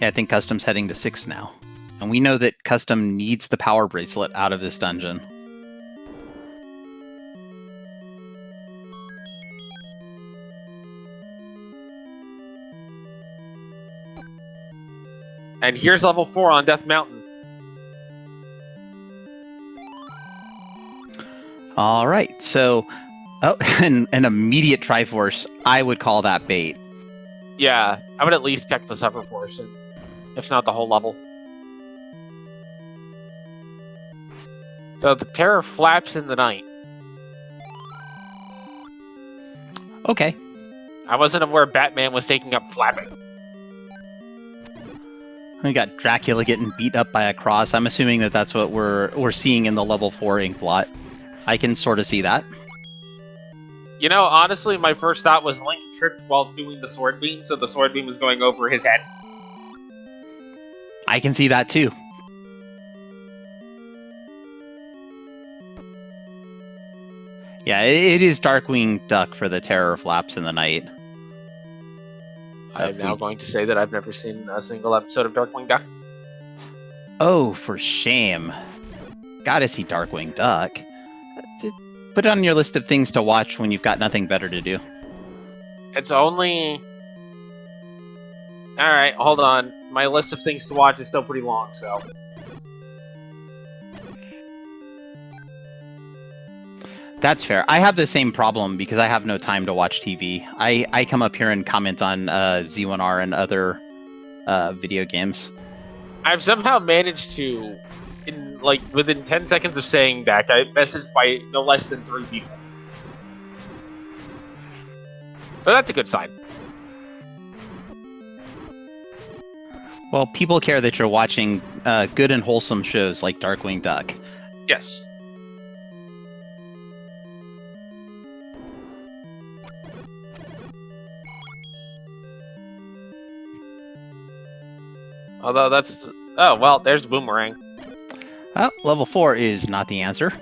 Speaker 2: Yeah, I think Custom's heading to 6 now. And we know that Custom needs the power bracelet out of this dungeon.
Speaker 1: And here's level 4 on Death Mountain.
Speaker 2: All right, so... Oh, an immediate Triforce. I would call that bait.
Speaker 1: Yeah, I would at least check the upper portion, if not the whole level. So the terror flaps in the night.
Speaker 2: Okay.
Speaker 1: I wasn't aware Batman was taking up flapping.
Speaker 2: We got Dracula getting beat up by a cross. I'm assuming that that's what we're seeing in the level 4 ink blot. I can sort of see that.
Speaker 1: You know, honestly, my first thought was Link tripped while doing the sword beam, so the sword beam was going over his head.
Speaker 2: I can see that too. Yeah, it is Darkwing Duck for the terror flaps in the night.
Speaker 1: I'm now going to say that I've never seen a single episode of Darkwing Duck.
Speaker 2: Oh, for shame. Gotta see Darkwing Duck. Put it on your list of things to watch when you've got nothing better to do.
Speaker 1: It's only... Alright, hold on. My list of things to watch is still pretty long, so...
Speaker 2: That's fair. I have the same problem because I have no time to watch TV. I come up here and comment on Z1R and other video games.
Speaker 1: I've somehow managed to, within 10 seconds of saying that, I messaged by no less than 3 people. So that's a good sign.
Speaker 2: Well, people care that you're watching good and wholesome shows like Darkwing Duck.
Speaker 1: Yes. Although that's... Oh, well, there's the boomerang.
Speaker 2: Well, level 4 is not the answer.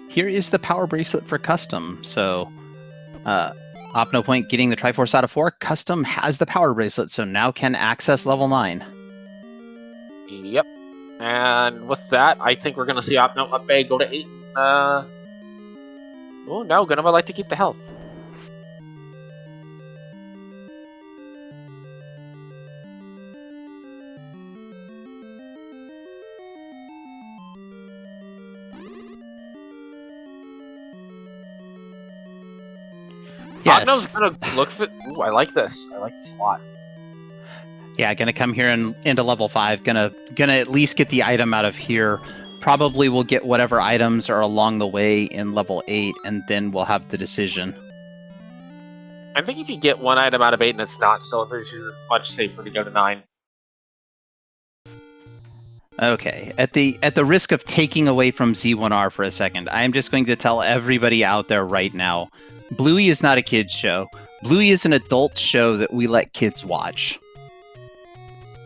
Speaker 2: Here is the power bracelet for Custom. So, OpnoPoint getting the Triforce out of 4. Custom has the power bracelet, so now can access level 9.
Speaker 1: Yep. And with that, I think we're going to see Opno up A go to 8. Oh no, Ganon would like to keep the health.
Speaker 2: Yes.
Speaker 1: Opno's gonna look for. Ooh, I like this. I like this a lot.
Speaker 2: Yeah, gonna come here and into level 5. Gonna at least get the item out of here. Probably we'll get whatever items are along the way in level 8, and then we'll have the decision.
Speaker 1: I think if you get one item out of 8 and it's not silvers, you're much safer to go to 9.
Speaker 2: Okay, at the risk of taking away from Z1R for a second, I'm just going to tell everybody out there right now, Bluey is not a kids show. Bluey is an adult show that we let kids watch.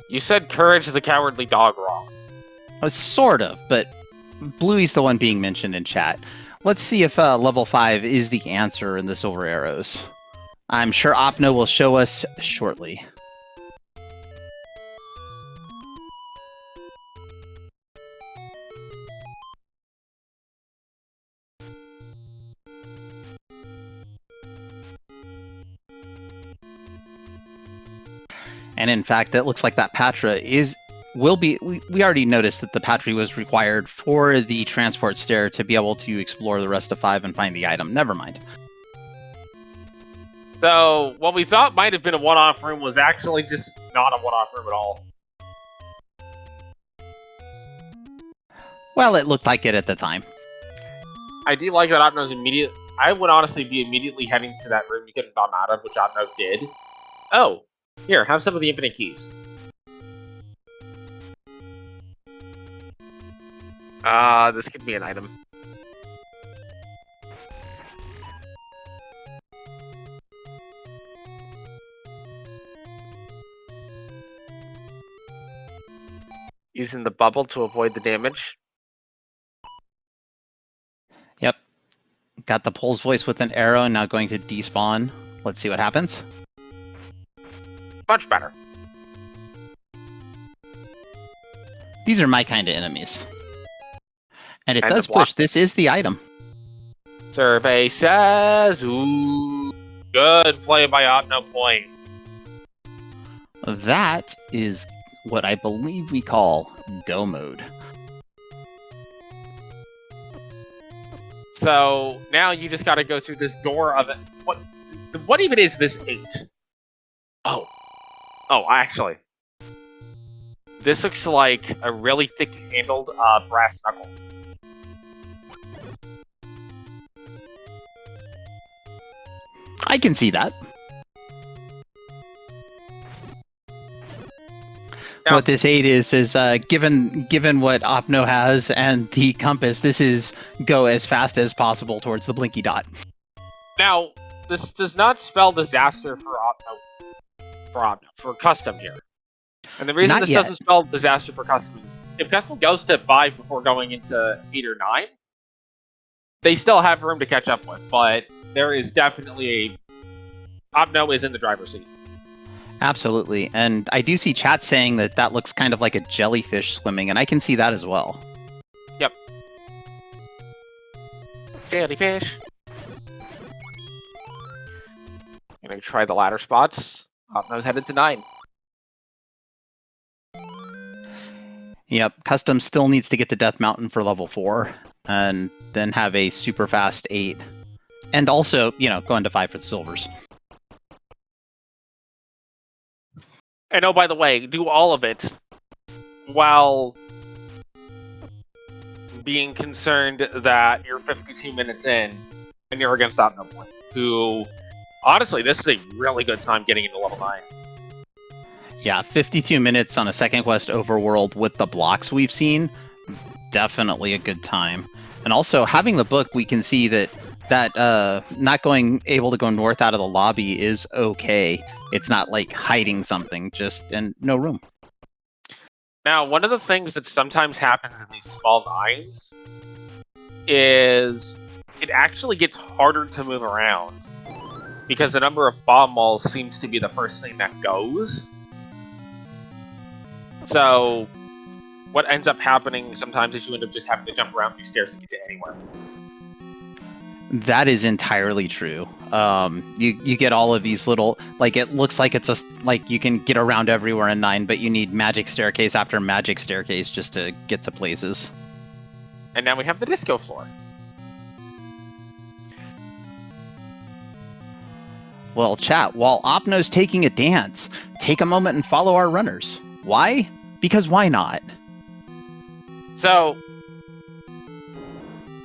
Speaker 1: You said Courage the Cowardly Dog wrong.
Speaker 2: Sort of, but Bluey's the one being mentioned in chat. Let's see if level 5 is the answer in the Silver Arrows. I'm sure Opno will show us shortly. And in fact, it looks like that Patra will be. We already noticed that the Patra was required for the transport stair to be able to explore the rest of 5 and find the item. Never mind.
Speaker 1: So, what we thought might have been a one-off room was actually just not a one-off room at all.
Speaker 2: Well, it looked like it at the time.
Speaker 1: I do like that Opno's immediate. I would honestly be immediately heading to that room you could have gone out of, which Opno did. Oh, here, have some of the infinite keys. This could be an item. Using the bubble to avoid the damage.
Speaker 2: Yep. Got the Pole's voice with an arrow, now going to despawn. Let's see what happens.
Speaker 1: Much better.
Speaker 2: These are my kind of enemies. And it does push. This is the item.
Speaker 1: Survey says, ooh, good play by OpnoPoint.
Speaker 2: That is what I believe we call go mode.
Speaker 1: So now you just got to go through this door of it. What even is this 8? Oh, actually, this looks like a really thick-handled brass knuckle.
Speaker 2: I can see that. Now, what this 8 is given what Opno has and the compass, this is go as fast as possible towards the blinky dot.
Speaker 1: Now, this does not spell disaster for custom here. And the reason this doesn't spell disaster for custom is if custom goes to 5 before going into 8 or 9, they still have room to catch up with, but there is definitely Opno is in the driver's seat.
Speaker 2: Absolutely, and I do see chat saying that looks kind of like a jellyfish swimming, and I can see that as well.
Speaker 1: Yep. Jellyfish. Gonna try the ladder spots. Opno's headed to 9.
Speaker 2: Yep, custom still needs to get to Death Mountain for level 4, and then have a super fast 8. And also, go into 5 for the silvers.
Speaker 1: And oh, by the way, do all of it while being concerned that you're 52 minutes in and you're against OpnoPoint, who, honestly, this is a really good time getting into level 9.
Speaker 2: Yeah, 52 minutes on a second quest Overworld with the blocks we've seen, definitely a good time. And also, having the book, we can see that not able to go north out of the lobby is okay. It's not like hiding something, and no room.
Speaker 1: Now, one of the things that sometimes happens in these small 9s is it actually gets harder to move around because the number of bomb walls seems to be the first thing that goes. So, what ends up happening sometimes is you end up just having to jump around these stairs to get to anywhere.
Speaker 2: That is entirely true. You get all of these little, like, it looks like it's just like you can get around everywhere in 9, but you need magic staircase after magic staircase just to get to places.
Speaker 1: And now we have the disco floor.
Speaker 2: Well, chat, while Opno's taking a dance, take a moment and follow our runners. Why? Because why not?
Speaker 1: So,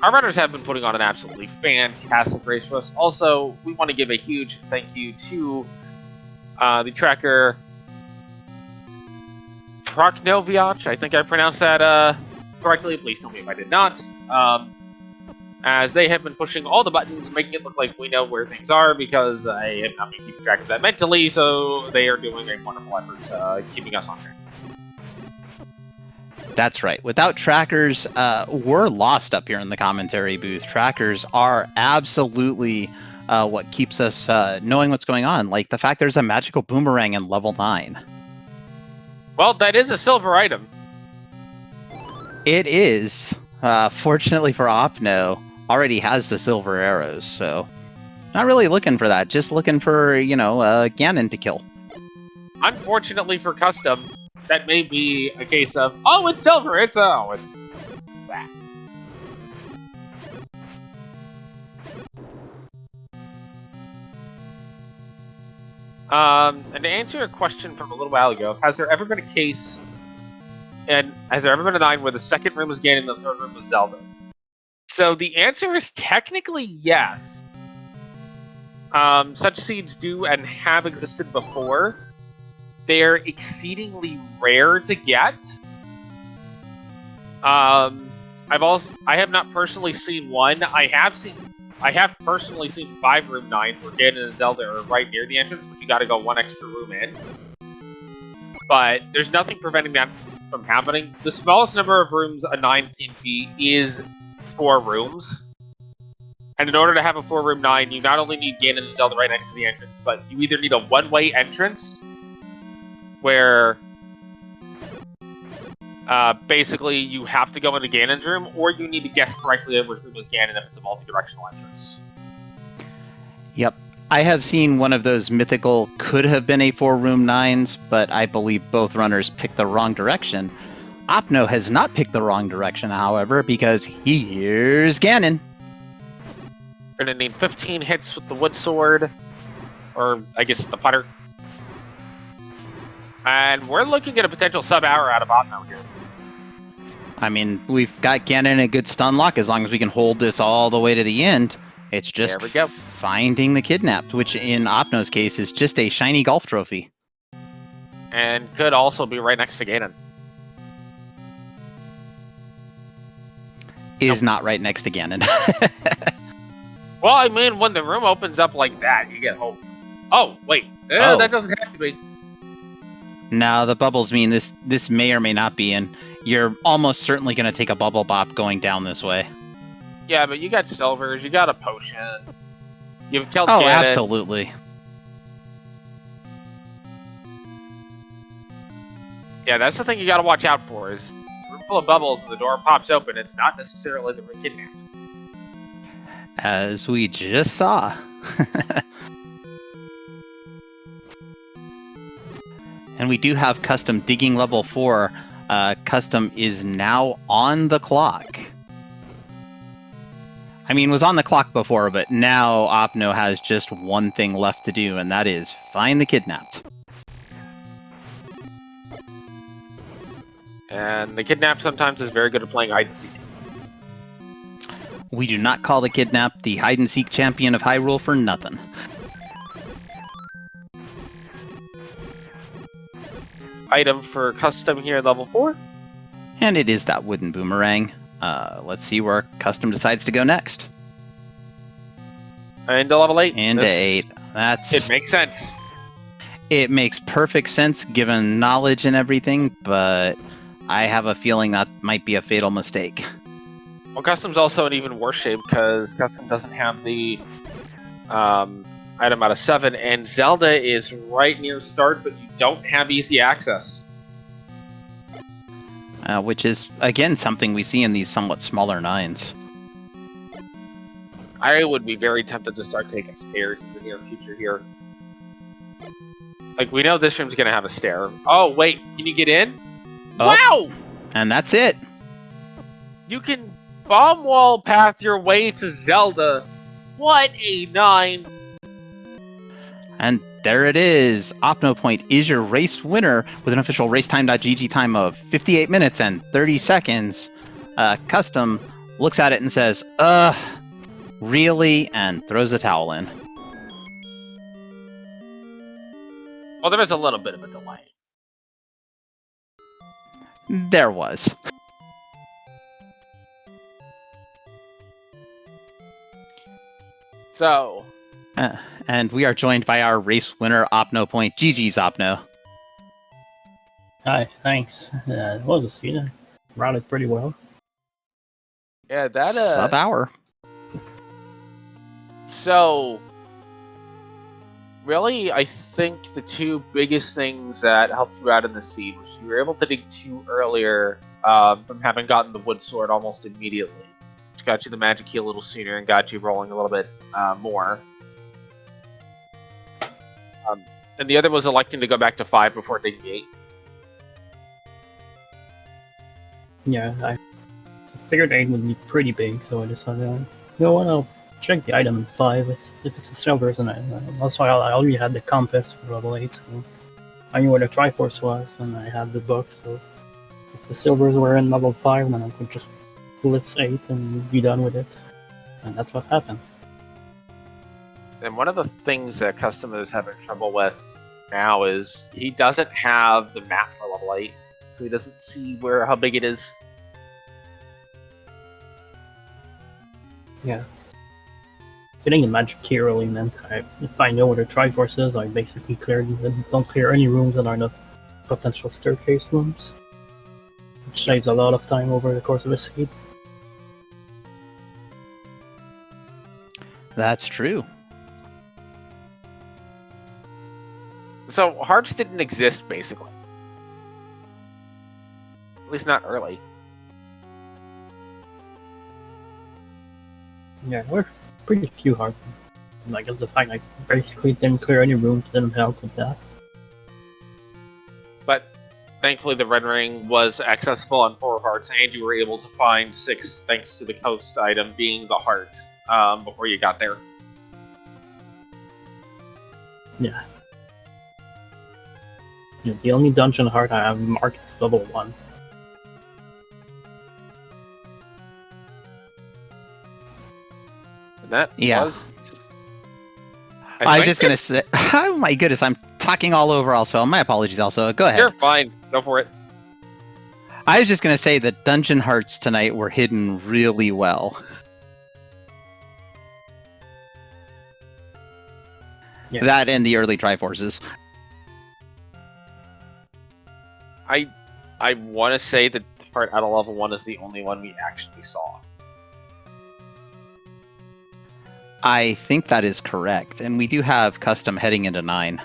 Speaker 1: our runners have been putting on an absolutely fantastic race for us. Also, we want to give a huge thank you to the tracker Troknoviach. I think I pronounced that correctly. Please tell me if I did not. As they have been pushing all the buttons, making it look like we know where things are, because I have not been keeping track of that mentally, so they are doing a wonderful effort keeping us on track.
Speaker 2: That's right. Without trackers, we're lost up here in the commentary booth. Trackers are absolutely what keeps us knowing what's going on. Like the fact there's a magical boomerang in level 9.
Speaker 1: Well, that is a silver item.
Speaker 2: It is. Fortunately for Opno, already has the silver arrows, so not really looking for that. Just looking for, Ganon to kill.
Speaker 1: Unfortunately for cUstOm, that may be a case of, oh, it's silver, it's that. And to answer a question from a little while ago, has there ever been a case, and has there ever been a 9 where the second room was Ganon and the third room was Zelda? So the answer is technically yes. Such seeds do and have existed before. They're exceedingly rare to get. I have not personally seen one. I have personally seen 5 room 9 where Ganon and Zelda are right near the entrance, but you got to go one extra room in. But there's nothing preventing that from happening. The smallest number of rooms a 9 can be is 4 rooms. And in order to have a 4-room 9, you not only need Ganon and Zelda right next to the entrance, but you either need a one-way entrance, where basically you have to go into Ganon's room, or you need to guess correctly which room is Ganon if it's a multi-directional entrance.
Speaker 2: Yep. I have seen one of those mythical could have been a 4-room 9s, but I believe both runners picked the wrong direction. Opno has not picked the wrong direction, however, because here's Ganon.
Speaker 1: We're going to need 15 hits with the wood sword, or I guess the putter. And we're looking at a potential sub-hour out of Opno here.
Speaker 2: I mean, we've got Ganon in a good stun lock as long as we can hold this all the way to the end. It's just
Speaker 1: there we go.
Speaker 2: Finding the kidnapped, which in Opno's case is just a shiny golf trophy.
Speaker 1: And could also be right next to Ganon.
Speaker 2: Is not right next to Ganon.
Speaker 1: Well, I mean, when the room opens up like that, you get hope. Oh, wait. That doesn't have to be.
Speaker 2: No, the bubbles mean this may or may not be, and you're almost certainly going to take a bubble bop going down this way.
Speaker 1: Yeah, but you got silvers, you got a potion. You've killed
Speaker 2: Oh,
Speaker 1: Ganon.
Speaker 2: Absolutely.
Speaker 1: Yeah, that's the thing you got to watch out for, is a room full of bubbles and the door pops open, it's not necessarily the kidnapped.
Speaker 2: As we just saw. And we do have cUstOm digging level 4. cUstOm is now on the clock. I mean, was on the clock before, but now Opno has just one thing left to do, and that is find the kidnapped.
Speaker 1: And the kidnapped sometimes is very good at playing hide and seek.
Speaker 2: We do not call the kidnapped the hide-and-seek champion of Hyrule for nothing.
Speaker 1: Item for cUstOm here, level 4.
Speaker 2: And it is that wooden boomerang. Let's see where cUstOm decides to go next.
Speaker 1: Into level 8.
Speaker 2: Into 8.
Speaker 1: It makes sense.
Speaker 2: It makes perfect sense given knowledge and everything, but I have a feeling that might be a fatal mistake.
Speaker 1: Well, cUstOm's also in even worse shape because cUstOm doesn't have the item out of 7, and Zelda is right near start, but you don't have easy access.
Speaker 2: which is, again, something we see in these somewhat smaller 9s.
Speaker 1: I would be very tempted to start taking stairs in the near future here. Like, we know this room's gonna have a stair. Oh, wait, can you get in?
Speaker 2: Oh.
Speaker 1: Wow!
Speaker 2: And that's it!
Speaker 1: You can bomb wall path your way to Zelda. What a 9!
Speaker 2: And there it is! OpnoPoint is your race winner with an official racetime.gg time of 58 minutes and 30 seconds. cUstOm looks at it and says, ugh, really? And throws a towel in.
Speaker 1: Well, there was a little bit of a delay.
Speaker 2: There was.
Speaker 1: So...
Speaker 2: and we are joined by our race winner, OpnoPoint. GG's, Opno.
Speaker 3: Hi, thanks. It was a speed. Routed pretty well.
Speaker 1: Yeah, that,
Speaker 2: Sub-hour.
Speaker 1: So... Really, I think the two biggest things that helped you out in the seed was you were able to dig 2 earlier from having gotten the wood sword almost immediately, which got you the magic key a little sooner and got you rolling a little bit more. And the other was electing to go back to 5 before digging 8.
Speaker 3: Yeah, I figured 8 would be pretty big, so I decided, you know what, I'll check the item in 5 if it's a silvers, and that's why I already had the compass for level 8, so I knew where the Triforce was, and I had the book, so if the silvers were in level 5, then I could just blitz 8 and be done with it. And that's what happened.
Speaker 1: And one of the things that cUstOm is having trouble with now is he doesn't have the map for level 8, so he doesn't see how big it is.
Speaker 3: Yeah. Getting the magic key early meant if I know where the Triforce is, I basically don't clear any rooms that are not potential staircase rooms, which saves a lot of time over the course of a seed.
Speaker 2: That's true.
Speaker 1: So hearts didn't exist, basically. At least not early.
Speaker 3: Yeah, there were pretty few hearts. And I guess the fact I basically didn't clear any rooms didn't help with that.
Speaker 1: But thankfully the red ring was accessible on 4 hearts, and you were able to find 6 thanks to the coast item being the heart before you got there.
Speaker 3: Yeah. The only dungeon heart I have marked is level 1.
Speaker 1: And that was...
Speaker 2: I was just going to say... Oh my goodness, I'm talking all over also. My apologies also. Go ahead.
Speaker 1: You're fine. Go for it.
Speaker 2: I was just going to say that dungeon hearts tonight were hidden really well.
Speaker 3: Yeah.
Speaker 2: That and the early Triforces.
Speaker 1: I want to say that heart out of level 1 is the only one we actually saw.
Speaker 2: I think that is correct, and we do have cUstOm heading into 9.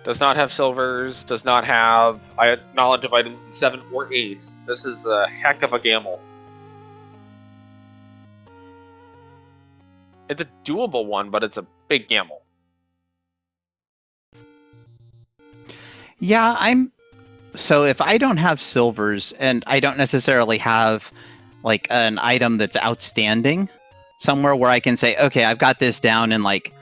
Speaker 1: Does not have silvers, does not have knowledge of items in 7 or 8. This is a heck of a gamble. It's a doable one, but it's a big gamble.
Speaker 2: Yeah, so if I don't have silvers, and I don't necessarily have like an item that's outstanding, somewhere where I can say, okay, I've got this down in like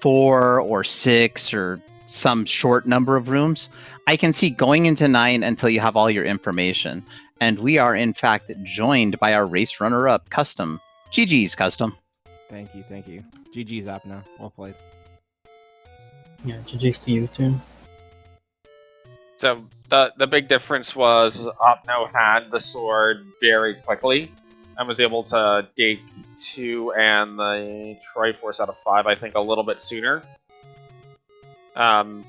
Speaker 2: 4 or 6 or some short number of rooms, I can see going into 9 until you have all your information. And we are, in fact, joined by our race runner-up, cUstOm. GG's, cUstOm.
Speaker 4: Thank you. GG's, Opno. Well played.
Speaker 3: Yeah, GG's to you too.
Speaker 1: So the big difference was Opno had the sword very quickly and was able to dig 2 and the Triforce out of 5, I think, a little bit sooner. Opno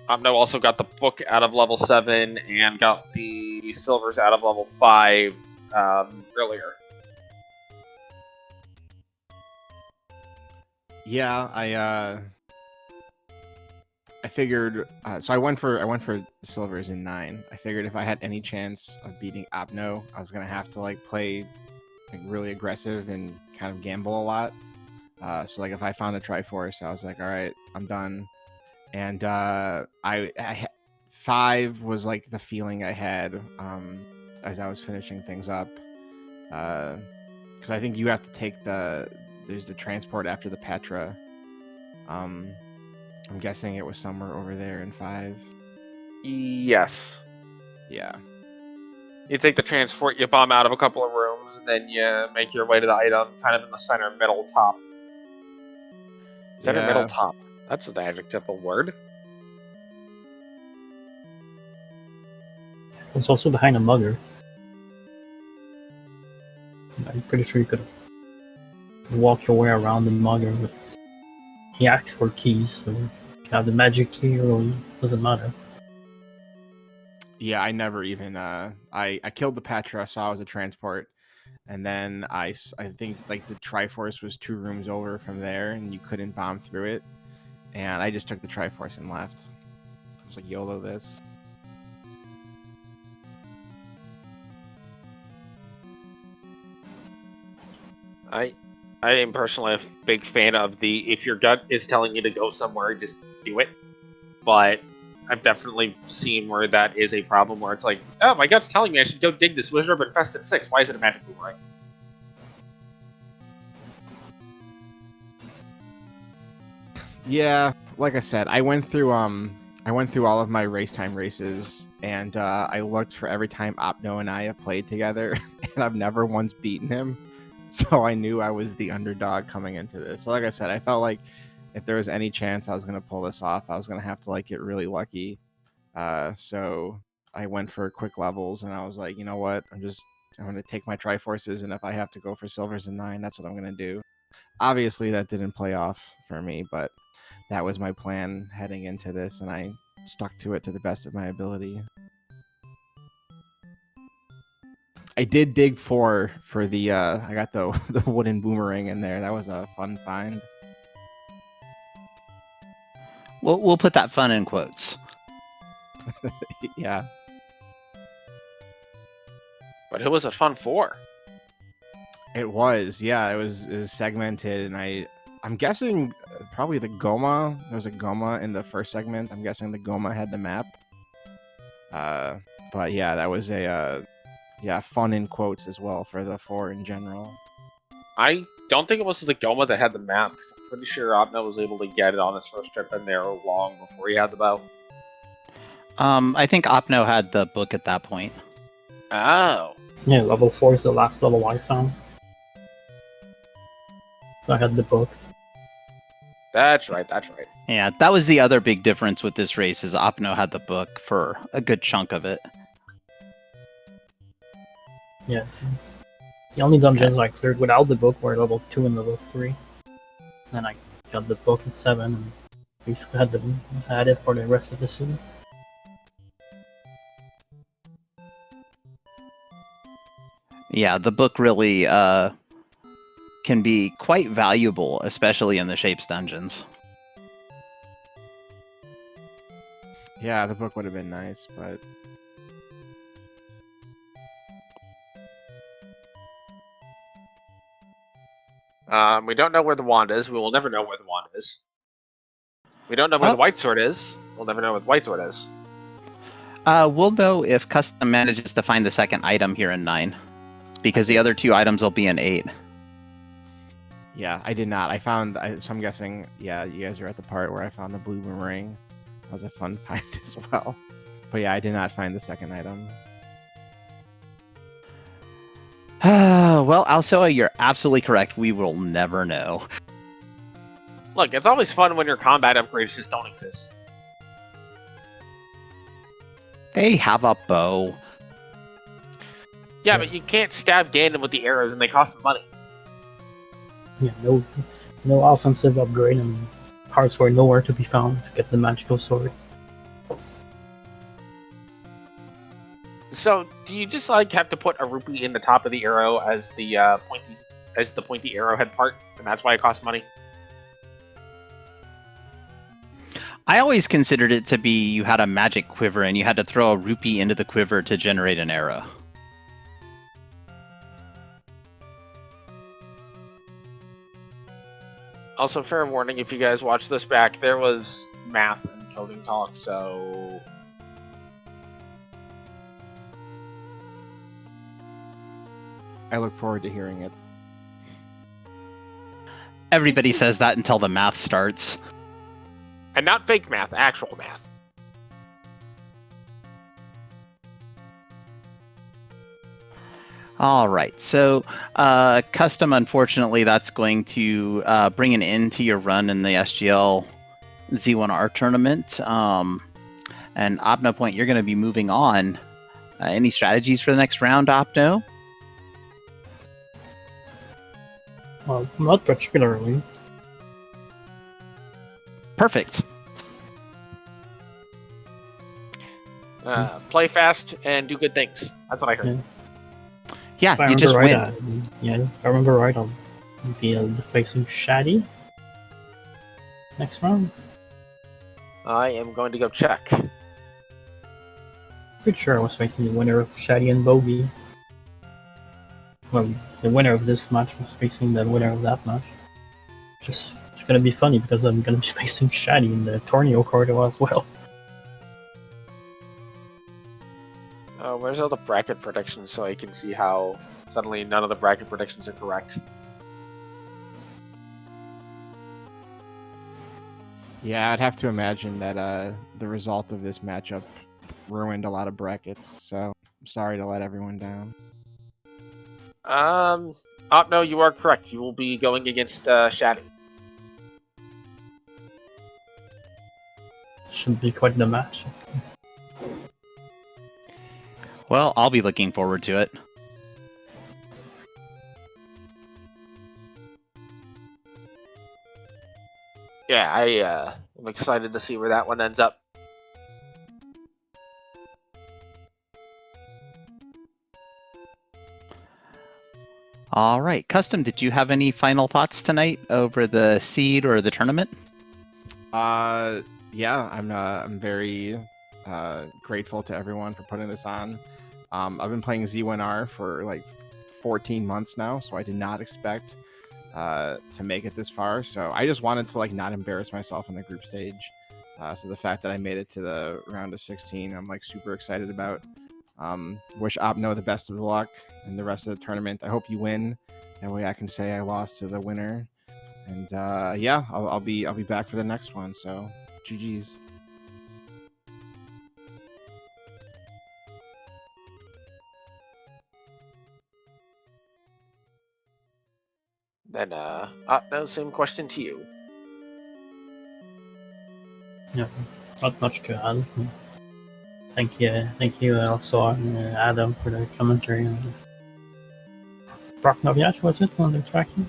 Speaker 1: also got the book out of level 7 and got the silvers out of level 5 earlier.
Speaker 4: Yeah, I figured. So I went for silvers in 9. I figured if I had any chance of beating Opno, I was gonna have to like play like really aggressive and kind of gamble a lot. So like if I found a Triforce, I was like, all right, I'm done. And 5 was like the feeling I had as I was finishing things up. Because I think you have to take there's the transport after the Petra. I'm guessing it was somewhere over there in 5.
Speaker 1: Yes.
Speaker 4: Yeah.
Speaker 1: You take the transport, you bomb out of a couple of rooms, and then you make your way to the item, kind of in the center, middle, top. Center, middle, top. That's an adjectival word.
Speaker 3: It's also behind a mugger. I'm pretty sure you could walk your way around the mugger, but he asks for keys, so if you have the magic key, or it doesn't matter.
Speaker 4: Yeah, I never even I killed the Petra, so I was a transport, and then I think like the Triforce was 2 rooms over from there, and you couldn't bomb through it, and I just took the Triforce and left. I was like, YOLO this.
Speaker 1: I am personally a big fan of the if your gut is telling you to go somewhere, just do it. But I've definitely seen where that is a problem, where it's like, oh, my gut's telling me I should go dig this wizard infested 6. Why is it a magic boomerang?
Speaker 4: Yeah, like I said, I went through all of my race time races, and I looked for every time Opno and I have played together, and I've never once beaten him. So I knew I was the underdog coming into this. So like I said, I felt like if there was any chance I was going to pull this off, I was going to have to like get really lucky. So I went for quick levels, and I was like, you know what? I'm going to take my Triforces, and if I have to go for silvers in 9, that's what I'm going to do. Obviously, that didn't play off for me, but that was my plan heading into this, and I stuck to it to the best of my ability. I did dig for the I got the wooden boomerang in there. That was a fun find.
Speaker 2: We'll put that fun in quotes.
Speaker 4: Yeah.
Speaker 1: But who was it fun for?
Speaker 4: It was, yeah. It was segmented, and I'm guessing probably the Goma. There was a Goma in the first segment. I'm guessing the Goma had the map. But yeah, that was a fun in quotes as well for the 4 in general.
Speaker 1: I don't think it was the Goma that had the map, because I'm pretty sure Opno was able to get it on his first trip in there long before he had the bow.
Speaker 2: I think Opno had the book at that point.
Speaker 1: Oh.
Speaker 3: Yeah, level 4 is the last level I found. So I had the book.
Speaker 1: That's right.
Speaker 2: Yeah, that was the other big difference with this race, is Opno had the book for a good chunk of it.
Speaker 3: Yeah. The only dungeons I cleared without the book were level 2 and level 3. Then I got the book at 7 and basically had it for the rest of the city.
Speaker 2: Yeah, the book really can be quite valuable, especially in the Shapes dungeons.
Speaker 4: Yeah, the book would have been nice, but
Speaker 1: we don't know where the wand is. We will never know where the wand is. We don't know where the white sword is. We'll never know where the white sword is.
Speaker 2: We'll know if cUstOm manages to find the second item here in 9, because the other 2 items will be in 8.
Speaker 4: yeah, I did not. So I'm guessing, yeah, you guys are at the part where I found the blue boomerang. That was a fun find as well. But yeah, I did not find the second item.
Speaker 2: Well, Alsoa, you're absolutely correct. We will never know.
Speaker 1: Look, it's always fun when your combat upgrades just don't exist.
Speaker 2: They have a bow.
Speaker 1: Yeah, but you can't stab Ganon with the arrows, and they cost money.
Speaker 3: Yeah, no offensive upgrade, and parts were nowhere to be found to get the magical sword.
Speaker 1: So, do you just like have to put a rupee in the top of the arrow as the pointy arrowhead part, and that's why it costs money?
Speaker 2: I always considered it to be you had a magic quiver and you had to throw a rupee into the quiver to generate an arrow.
Speaker 1: Also, fair warning, if you guys watch this back, there was math and coding talk, so...
Speaker 4: I look forward to hearing it.
Speaker 2: Everybody says that until the math starts.
Speaker 1: And not fake math, actual math.
Speaker 2: All right, so custom, unfortunately, that's going to bring an end to your run in the SGL Z1R tournament. And OpnoPoint, you're going to be moving on. Any strategies for the next round, Opno?
Speaker 3: Well, not particularly.
Speaker 2: Perfect.
Speaker 1: Play fast and do good things. That's what I heard.
Speaker 2: Yeah,
Speaker 3: If I
Speaker 2: you just
Speaker 3: remember
Speaker 2: win.
Speaker 3: right, if I remember right, I'll be facing Shaddy next round.
Speaker 1: I am going to go check.
Speaker 3: Pretty sure I was facing the winner of Shaddy and Bogey. Well, the winner of this match was facing the winner of that match. Just it's gonna be funny because I'm gonna be facing Shaddy in the Tornado corridor as well.
Speaker 1: Where's all the bracket predictions so I can see how suddenly none of the bracket predictions are correct?
Speaker 4: Yeah, I'd have to imagine that the result of this matchup ruined a lot of brackets, so I'm sorry to let everyone down.
Speaker 1: No, you are correct. You will be going against Shaddy.
Speaker 3: Should be quite the match.
Speaker 2: Well, I'll be looking forward to it.
Speaker 1: Yeah, I'm excited to see where that one ends up.
Speaker 2: All right, Custom, did you have any final thoughts tonight over the seed or the tournament?
Speaker 4: Yeah, I'm very grateful to everyone for putting this on. I've been playing Z1R for like 14 months now, so I did not expect to make it this far. So I just wanted to like not embarrass myself in the group stage. So the fact that I made it to the round of 16, I'm like super excited about. Wish Opno the best of the luck in the rest of the tournament. I hope you win. That way I can say I lost to the winner. And yeah, I'll be back for the next one. So GG's.
Speaker 1: Then, no, same question to you.
Speaker 3: Yeah, not much to add. Thank you also Adam for the commentary. Brock Noviach, was it, on the tracking?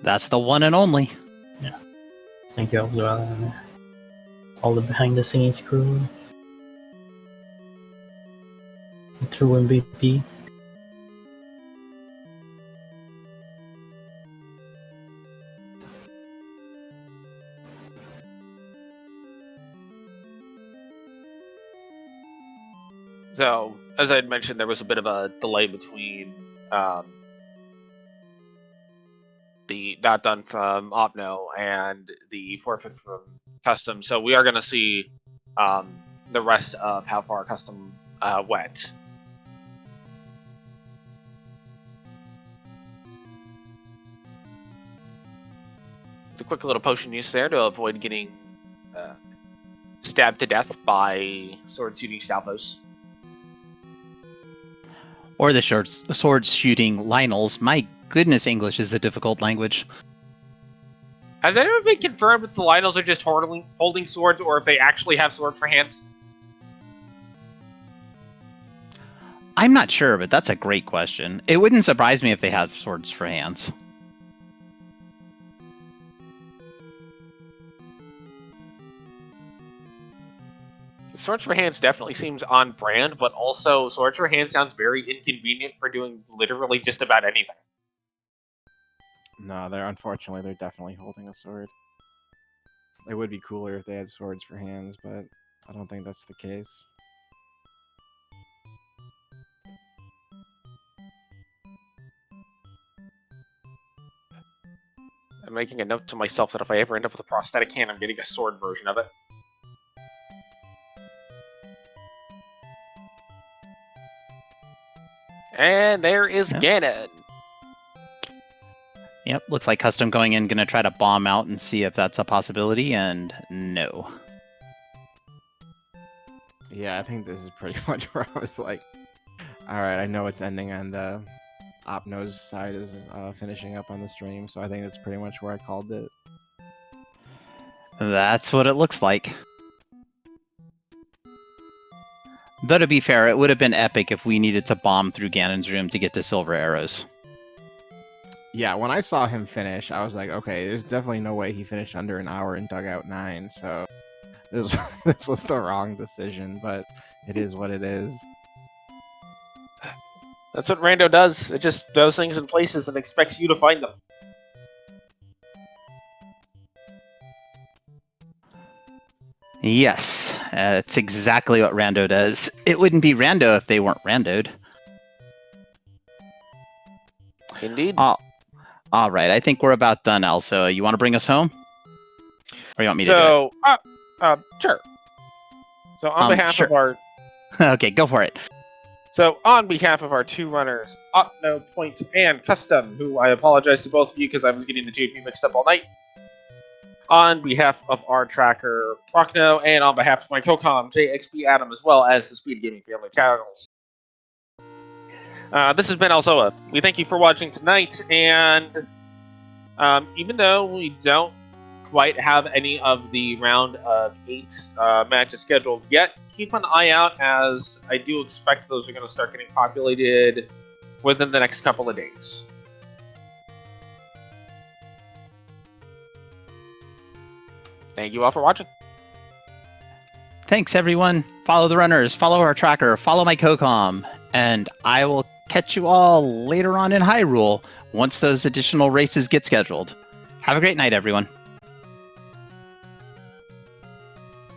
Speaker 2: That's the one and only.
Speaker 3: Thank you also all the behind the scenes crew. The true MVP.
Speaker 1: So, as I had mentioned, there was a bit of a delay between the not done from Opno and the forfeit from Custom. So we are going to see the rest of how far Custom went. It's a quick little potion use there to avoid getting stabbed to death by sword shooting Stalfos.
Speaker 2: Or the sword shooting Lionels. My goodness, English is a difficult language.
Speaker 1: Has that ever been confirmed if the Lionels are just holding swords or if they actually have sword for hands?
Speaker 2: I'm not sure, but that's a great question. It wouldn't surprise me if they have swords for hands.
Speaker 1: Swords for hands definitely seems on brand, but also swords for hands sounds very inconvenient for doing literally just about anything.
Speaker 4: No, they're definitely holding a sword. it would be cooler if they had swords for hands, but I don't think that's the case.
Speaker 1: I'm making a note to myself that if I ever end up with a prosthetic hand, I'm getting a sword version of it. And there is Ganon.
Speaker 2: Yep, looks like cUstOm going in, gonna try to bomb out and see if that's a possibility, and no.
Speaker 4: Yeah, I think this is pretty much where I was like, alright, I know it's ending on the Opno's side is finishing up on the stream, so I think that's pretty much where I called it.
Speaker 2: That's what it looks like. Though to be fair, it would have been epic if we needed to bomb through Ganon's room to get to Silver Arrows.
Speaker 4: Yeah, when I saw him finish, I was like, okay, there's definitely no way he finished under an hour and dug out 9, so this was the wrong decision, but it is what it is.
Speaker 1: That's what Rando does. It just does things in places and expects you to find them.
Speaker 2: Yes, it's exactly what Rando does. It wouldn't be Rando if they weren't randoed.
Speaker 1: Indeed.
Speaker 2: All right, I think we're about done, Elsa. You want to bring us home? Or you want me to do it?
Speaker 1: Sure. So on behalf of our...
Speaker 2: Okay, go for it.
Speaker 1: So on behalf of our two runners, OpnoPoint and cUstOm, who I apologize to both of you because I was getting the two of you mixed up all night. On behalf of our tracker, Procno, and on behalf of my co-com, JXP Adam, as well as the Speedgaming family channels. This has been Alzoa. We thank you for watching tonight, and even though we don't quite have any of the round of 8 matches scheduled yet, keep an eye out, as I do expect those are going to start getting populated within the next couple of days. Thank you all for watching.
Speaker 2: Thanks, everyone. Follow the runners, follow our tracker, follow my co-com, and I will catch you all later on in Hyrule once those additional races get scheduled. Have a great night, everyone.